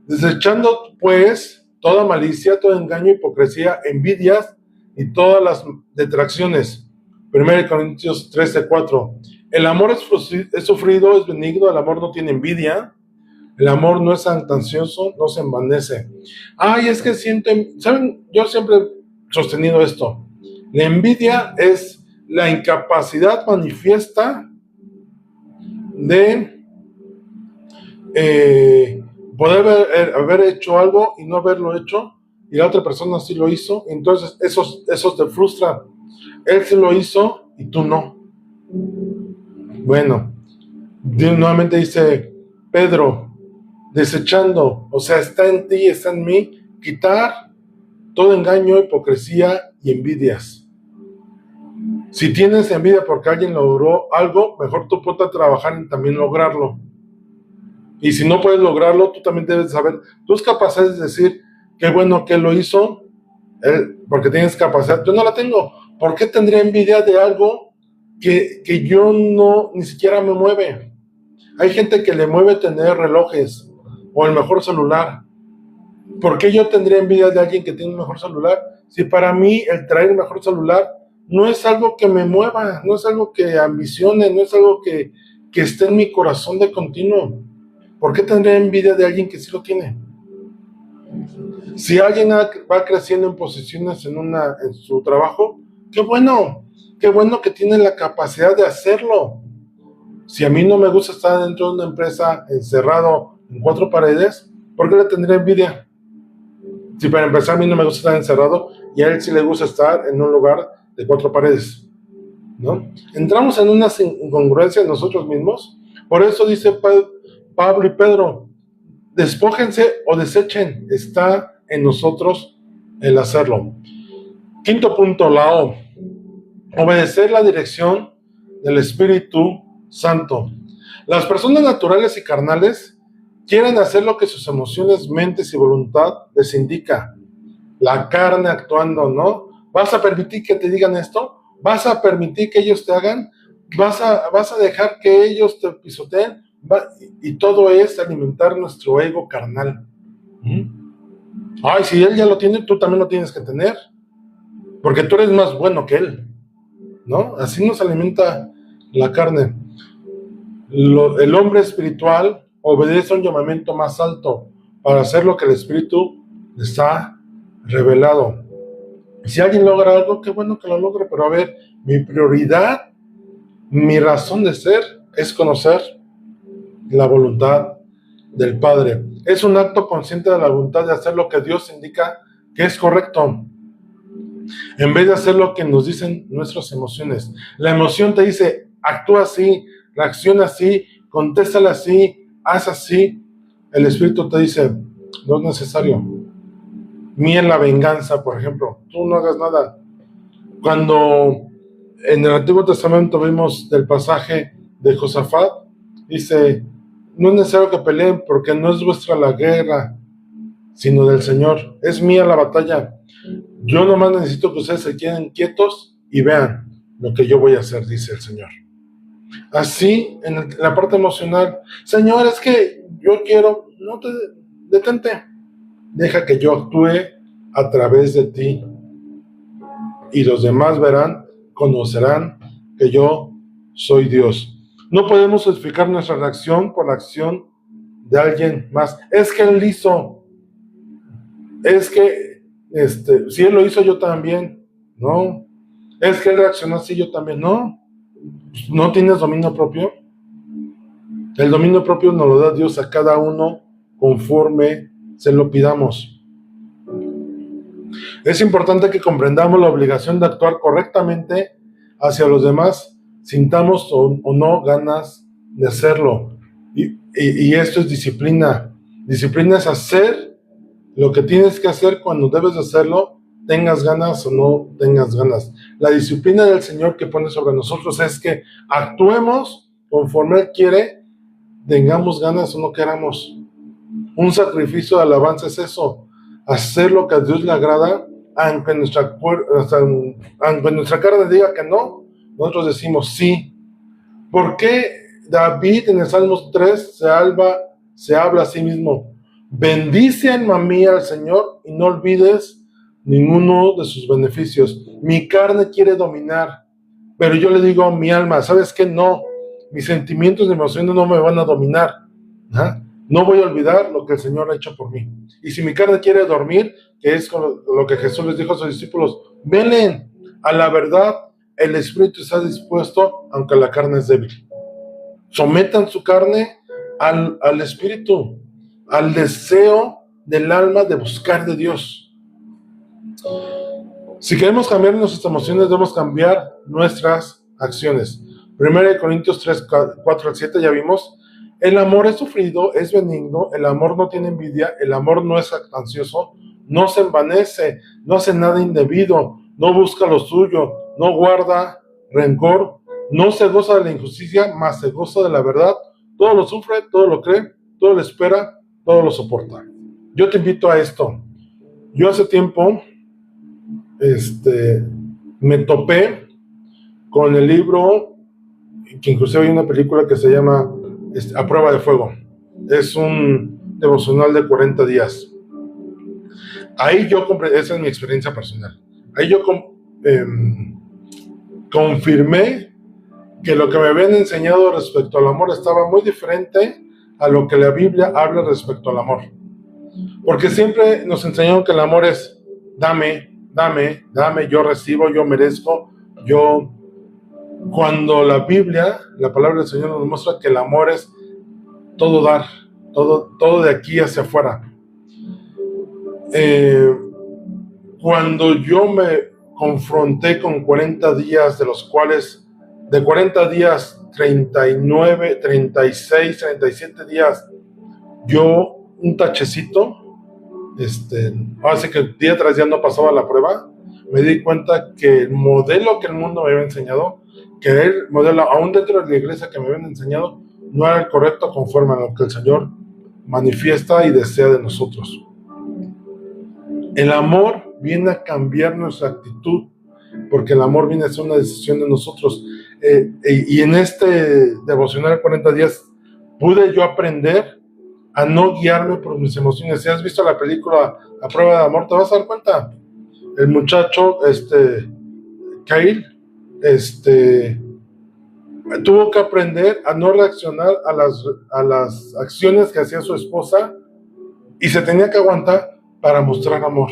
Desechando pues toda malicia, todo engaño, hipocresía, envidias y todas las detracciones. 1 Corintios 13:4. El amor es sufrido, es benigno, el amor no tiene envidia, el amor no es ansioso, no se envanece. Es que ¿saben? Yo siempre he sostenido esto. La envidia es la incapacidad manifiesta de poder haber hecho algo y no haberlo hecho, y la otra persona sí lo hizo, entonces eso te frustra. Él sí lo hizo y tú no. Bueno, nuevamente dice Pedro, desechando, o sea, está en ti, está en mí, quitar todo engaño, hipocresía y envidias. Si tienes envidia porque alguien logró algo, mejor tú ponte a trabajar en también lograrlo. Y si no puedes lograrlo, tú también debes saber tus capacidades de decir, qué bueno que lo hizo, él, porque tienes capacidad. Yo no la tengo. ¿Por qué tendría envidia de algo que yo no, ni siquiera me mueve? Hay gente que le mueve tener relojes o el mejor celular. ¿Por qué yo tendría envidia de alguien que tiene un mejor celular? Si para mí el traer el mejor celular no es algo que me mueva, no es algo que ambicione, no es algo que esté en mi corazón de continuo. ¿Por qué tendría envidia de alguien que sí lo tiene? Si alguien va creciendo en posiciones en su trabajo, qué bueno que tiene la capacidad de hacerlo. Si a mí no me gusta estar dentro de una empresa encerrado en 4 paredes, ¿por qué le tendría envidia? Si para empezar a mí no me gusta estar encerrado y a él sí le gusta estar en un lugar de 4 paredes, ¿no? Entramos en una incongruencia en nosotros mismos. Por eso dice Pablo y Pedro, despójense o desechen, está en nosotros el hacerlo. Quinto punto, la O. Obedecer la dirección del Espíritu Santo. Las personas naturales y carnales quieren hacer lo que sus emociones, mentes y voluntad les indica. La carne actuando, ¿no? ¿Vas a permitir que te digan esto? ¿Vas a permitir que ellos te hagan? ¿Vas a dejar que ellos te pisoteen? Y todo es alimentar nuestro ego carnal. Ay, si él ya lo tiene, tú también lo tienes que tener, porque tú eres más bueno que él, ¿no? Así nos alimenta la carne. El hombre espiritual obedece a un llamamiento más alto para hacer lo que el Espíritu les ha revelado. Si alguien logra algo, qué bueno que lo logre, pero a ver, mi prioridad, mi razón de ser es conocer la voluntad del Padre. Es un acto consciente de la voluntad de hacer lo que Dios indica que es correcto, en vez de hacer lo que nos dicen nuestras emociones. La emoción te dice, actúa así, reacciona así, contéstala así, haz así. El Espíritu te dice, no es necesario. Mía en la venganza, por ejemplo, tú no hagas nada. Cuando en el Antiguo Testamento vimos del pasaje de Josafat, dice, no es necesario que peleen porque no es vuestra la guerra, sino del Señor. Es mía la batalla. Yo nomás necesito que ustedes se queden quietos y vean lo que yo voy a hacer, dice el Señor. Así, en la parte emocional, Señor, es que yo quiero, no te detente, deja que yo actúe a través de ti y los demás verán, conocerán que yo soy Dios. No podemos justificar nuestra reacción por la acción de alguien más. Es que él hizo, es que si él lo hizo, yo también. No, es que él reaccionó así, yo también. No, no tienes dominio propio. El dominio propio nos lo da Dios a cada uno conforme se lo pidamos. Es importante que comprendamos la obligación de actuar correctamente hacia los demás, sintamos o no ganas de hacerlo. Y esto es disciplina. Disciplina es hacer lo que tienes que hacer cuando debes de hacerlo, tengas ganas o no tengas ganas. La disciplina del Señor que pone sobre nosotros es que actuemos conforme Él quiere, tengamos ganas o no queramos. Un sacrificio de alabanza es eso, hacer lo que a Dios le agrada, aunque nuestra carne diga que no, nosotros decimos sí. ¿Por qué David en el Salmos 3 se habla a sí mismo? Bendice alma mía al Señor y no olvides ninguno de sus beneficios. Mi carne quiere dominar, pero yo le digo a mi alma, ¿sabes qué? No, mis sentimientos y emociones no me van a dominar. ¿Ah? No voy a olvidar lo que el Señor ha hecho por mí. Y si mi carne quiere dormir, que es lo que Jesús les dijo a sus discípulos, velen a la verdad, el Espíritu está dispuesto, aunque la carne es débil. Sometan su carne al Espíritu, al deseo del alma de buscar de Dios. Si queremos cambiar nuestras emociones, debemos cambiar nuestras acciones. 1 Corintios 3, 4 al 7 ya vimos. El amor es sufrido, es benigno, el amor no tiene envidia, el amor no es ansioso, no se envanece, no hace nada indebido, no busca lo suyo, no guarda rencor, no se goza de la injusticia, mas se goza de la verdad. Todo lo sufre, todo lo cree, todo lo espera, todo lo soporta. Yo te invito a esto. Yo hace tiempo me topé con el libro, que inclusive hay una película que se llama A Prueba de Fuego. Es un devocional de 40 días. Ahí yo compré, esa es mi experiencia personal. Ahí yo confirmé que lo que me habían enseñado respecto al amor estaba muy diferente a lo que la Biblia habla respecto al amor. Porque siempre nos enseñaron que el amor es dame, dame, dame, yo recibo, yo merezco, yo... Cuando la Biblia, la palabra del Señor nos muestra que el amor es todo dar, todo de aquí hacia afuera. Cuando yo me confronté con 40 días, de los cuales, de 40 días, 39, 36, 37 días, yo un tachecito, así que día tras día no pasaba la prueba, me di cuenta que el modelo que el mundo me había enseñado, que el modelo aún dentro de la iglesia que me habían enseñado, no era el correcto conforme a lo que el Señor manifiesta y desea de nosotros. El amor viene a cambiar nuestra actitud, porque el amor viene a ser una decisión de nosotros. Y en este devocional de 40 días pude yo aprender a no guiarme por mis emociones. Si has visto la película A Prueba de Amor, te vas a dar cuenta. El muchacho, Kyle, tuvo que aprender a no reaccionar a las acciones que hacía su esposa y se tenía que aguantar para mostrar amor.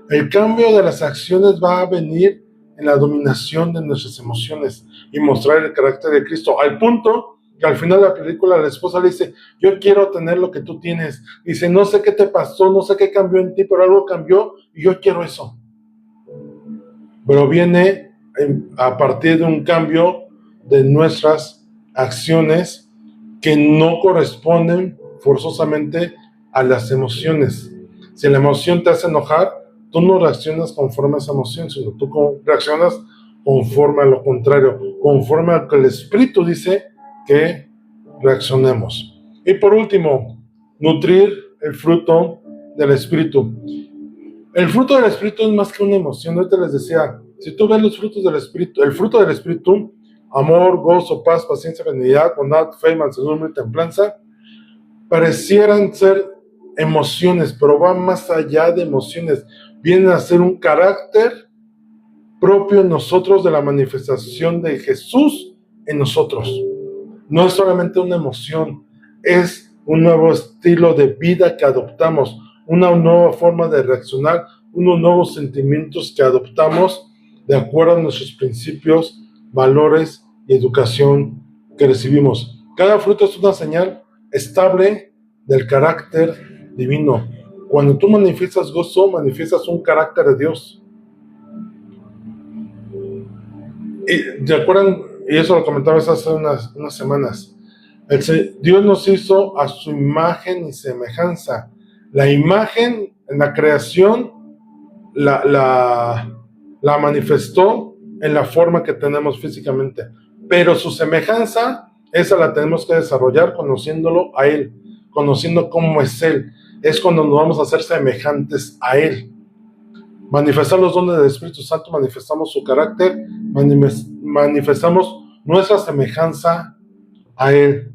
El cambio de las acciones va a venir en la dominación de nuestras emociones y mostrar el carácter de Cristo, al punto que al final de la película la esposa le dice, yo quiero tener lo que tú tienes. Dice, no sé qué te pasó, no sé qué cambió en ti, pero algo cambió y yo quiero eso. Pero viene a partir de un cambio de nuestras acciones que no corresponden forzosamente a las emociones. Si la emoción te hace enojar, tú no reaccionas conforme a esa emoción, sino tú reaccionas conforme a lo contrario, conforme a lo que el Espíritu dice que reaccionemos. Y por último, nutrir el fruto del Espíritu. El fruto del Espíritu es más que una emoción. Ahorita les decía, si tú ves los frutos del Espíritu, el fruto del Espíritu, amor, gozo, paz, paciencia, benignidad, bondad, fe, mansedumbre y templanza, parecieran ser emociones, pero van más allá de emociones. Vienen a ser un carácter propio en nosotros de la manifestación de Jesús en nosotros. No es solamente una emoción, es un nuevo estilo de vida que adoptamos, una nueva forma de reaccionar, unos nuevos sentimientos que adoptamos de acuerdo a nuestros principios, valores y educación que recibimos. Cada fruto es una señal estable del carácter divino. Cuando tú manifiestas gozo, manifiestas un carácter de Dios. Y ¿se acuerdan? Y eso lo comentaba hace unas semanas. Dios nos hizo a su imagen y semejanza. La imagen en la creación la manifestó en la forma que tenemos físicamente. Pero su semejanza, esa la tenemos que desarrollar conociéndolo a Él, conociendo cómo es Él. Es cuando nos vamos a hacer semejantes a Él. Manifestar los dones del Espíritu Santo, manifestamos su carácter, manifestamos nuestra semejanza a Él.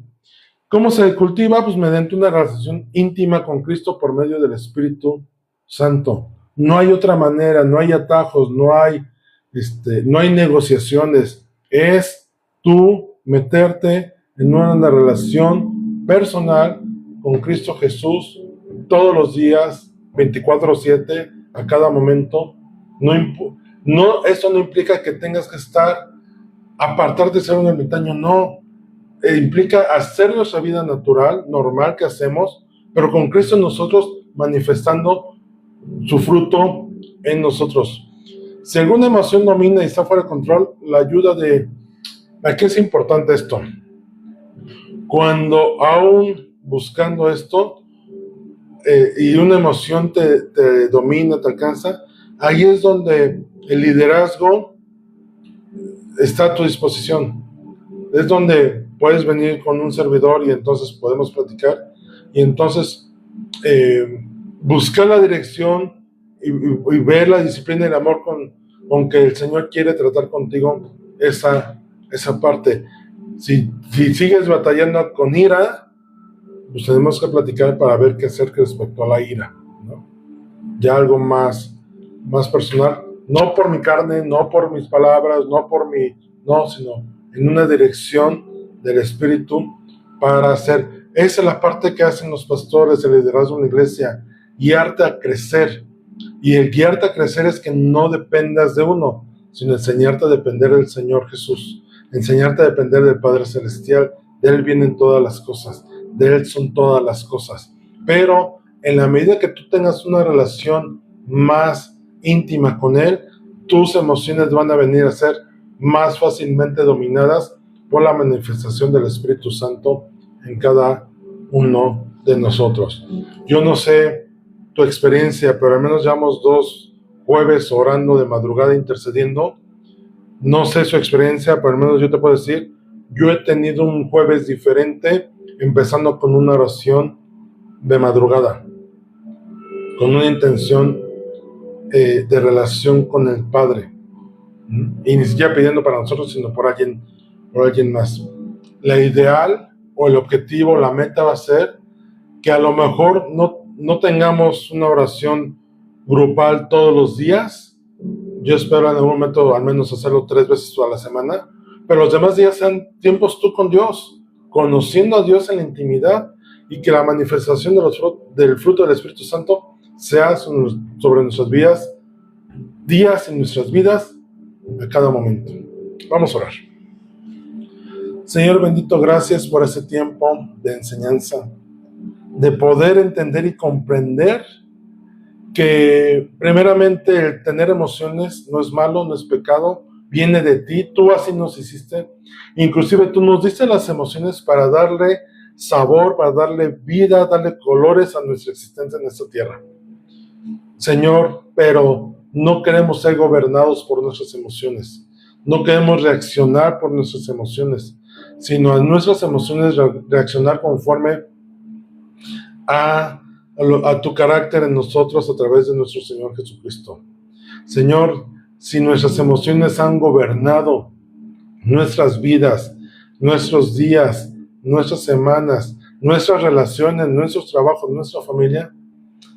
¿Cómo se cultiva? Pues mediante una relación íntima con Cristo por medio del Espíritu Santo. No hay otra manera, no hay atajos, no hay negociaciones. Es tú meterte en una relación personal con Cristo Jesús todos los días, 24/7, a cada momento. Eso no implica que tengas que apartarte de ser un ermitaño, no. Implica hacer nuestra vida natural, normal que hacemos, pero con Cristo en nosotros, manifestando su fruto en nosotros. Si alguna emoción domina y está fuera de control, la ayuda de... Aquí es importante esto. Cuando aún buscando esto, y una emoción te domina, te alcanza, ahí es donde el liderazgo está a tu disposición. Es donde puedes venir con un servidor y entonces podemos platicar y entonces buscar la dirección y ver la disciplina y el amor con que el Señor quiere tratar contigo esa parte. Si sigues batallando con ira, pues tenemos que platicar para ver qué hacer respecto a la ira, ¿no? Ya algo más personal, no por mi carne, no por mis palabras, sino en una dirección del Espíritu para hacer. Esa es la parte que hacen los pastores, el liderazgo en la iglesia, guiarte a crecer. Y el guiarte a crecer es que no dependas de uno, sino enseñarte a depender del Señor Jesús, enseñarte a depender del Padre Celestial. De Él vienen todas las cosas, de Él son todas las cosas. Pero en la medida que tú tengas una relación más íntima con Él, tus emociones van a venir a ser más fácilmente dominadas por la manifestación del Espíritu Santo en cada uno de nosotros. Yo no sé tu experiencia, pero al menos llevamos jueves orando de madrugada, intercediendo. No sé su experiencia, pero al menos yo te puedo decir, yo he tenido un jueves diferente, empezando con una oración de madrugada, con una intención de relación con el Padre. Y ni siquiera pidiendo para nosotros, sino por alguien más. La ideal o el objetivo, la meta va a ser que a lo mejor no tengamos una oración grupal todos los días. Yo espero en algún momento al menos hacerlo 3 veces a la semana, pero los demás días sean tiempos tú con Dios, conociendo a Dios en la intimidad, y que la manifestación del fruto del Espíritu Santo sea sobre nuestras vidas, días en nuestras vidas, a cada momento. Vamos a orar. Señor bendito, gracias por ese tiempo de enseñanza, de poder entender y comprender que primeramente el tener emociones no es malo, no es pecado, viene de ti, tú así nos hiciste. Inclusive tú nos diste las emociones para darle sabor, para darle vida, darle colores a nuestra existencia en esta tierra. Señor, pero no queremos ser gobernados por nuestras emociones, no queremos reaccionar por nuestras emociones, sino a nuestras emociones reaccionar conforme a tu carácter en nosotros a través de nuestro Señor Jesucristo. Señor, si nuestras emociones han gobernado nuestras vidas, nuestros días, nuestras semanas, nuestras relaciones, nuestros trabajos, nuestra familia,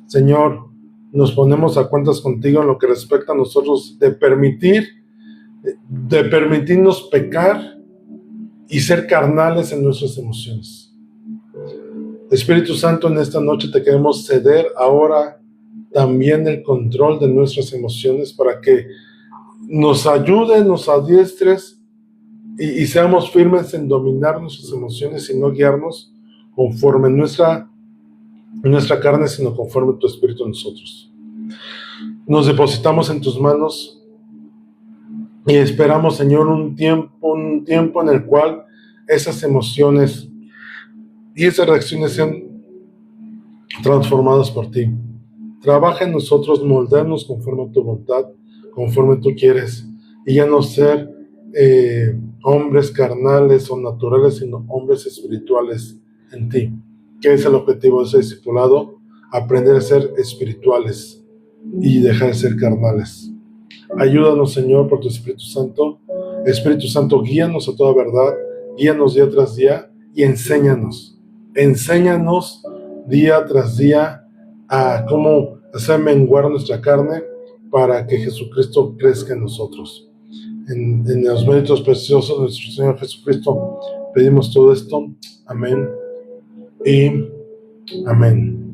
Señor, nos ponemos a cuentas contigo en lo que respecta a nosotros de permitirnos pecar y ser carnales en nuestras emociones. Espíritu Santo, en esta noche te queremos ceder ahora también el control de nuestras emociones para que nos ayudes, nos adiestres y seamos firmes en dominar nuestras emociones y no guiarnos conforme nuestra carne, sino conforme tu Espíritu en nosotros. Nos depositamos en tus manos y esperamos, Señor, un tiempo en el cual esas emociones y esas reacciones sean transformadas por ti. Trabaja en nosotros, moldearnos conforme a tu voluntad, conforme tú quieres, y ya no ser hombres carnales o naturales, sino hombres espirituales en ti. ¿Qué es el objetivo de ese discipulado? Aprender a ser espirituales y dejar de ser carnales. Ayúdanos, Señor, por tu Espíritu Santo. Espíritu Santo, guíanos a toda verdad, guíanos día tras día y enséñanos día tras día a cómo hacer menguar nuestra carne para que Jesucristo crezca en nosotros. En los méritos preciosos de nuestro Señor Jesucristo pedimos todo esto. Amén y amén.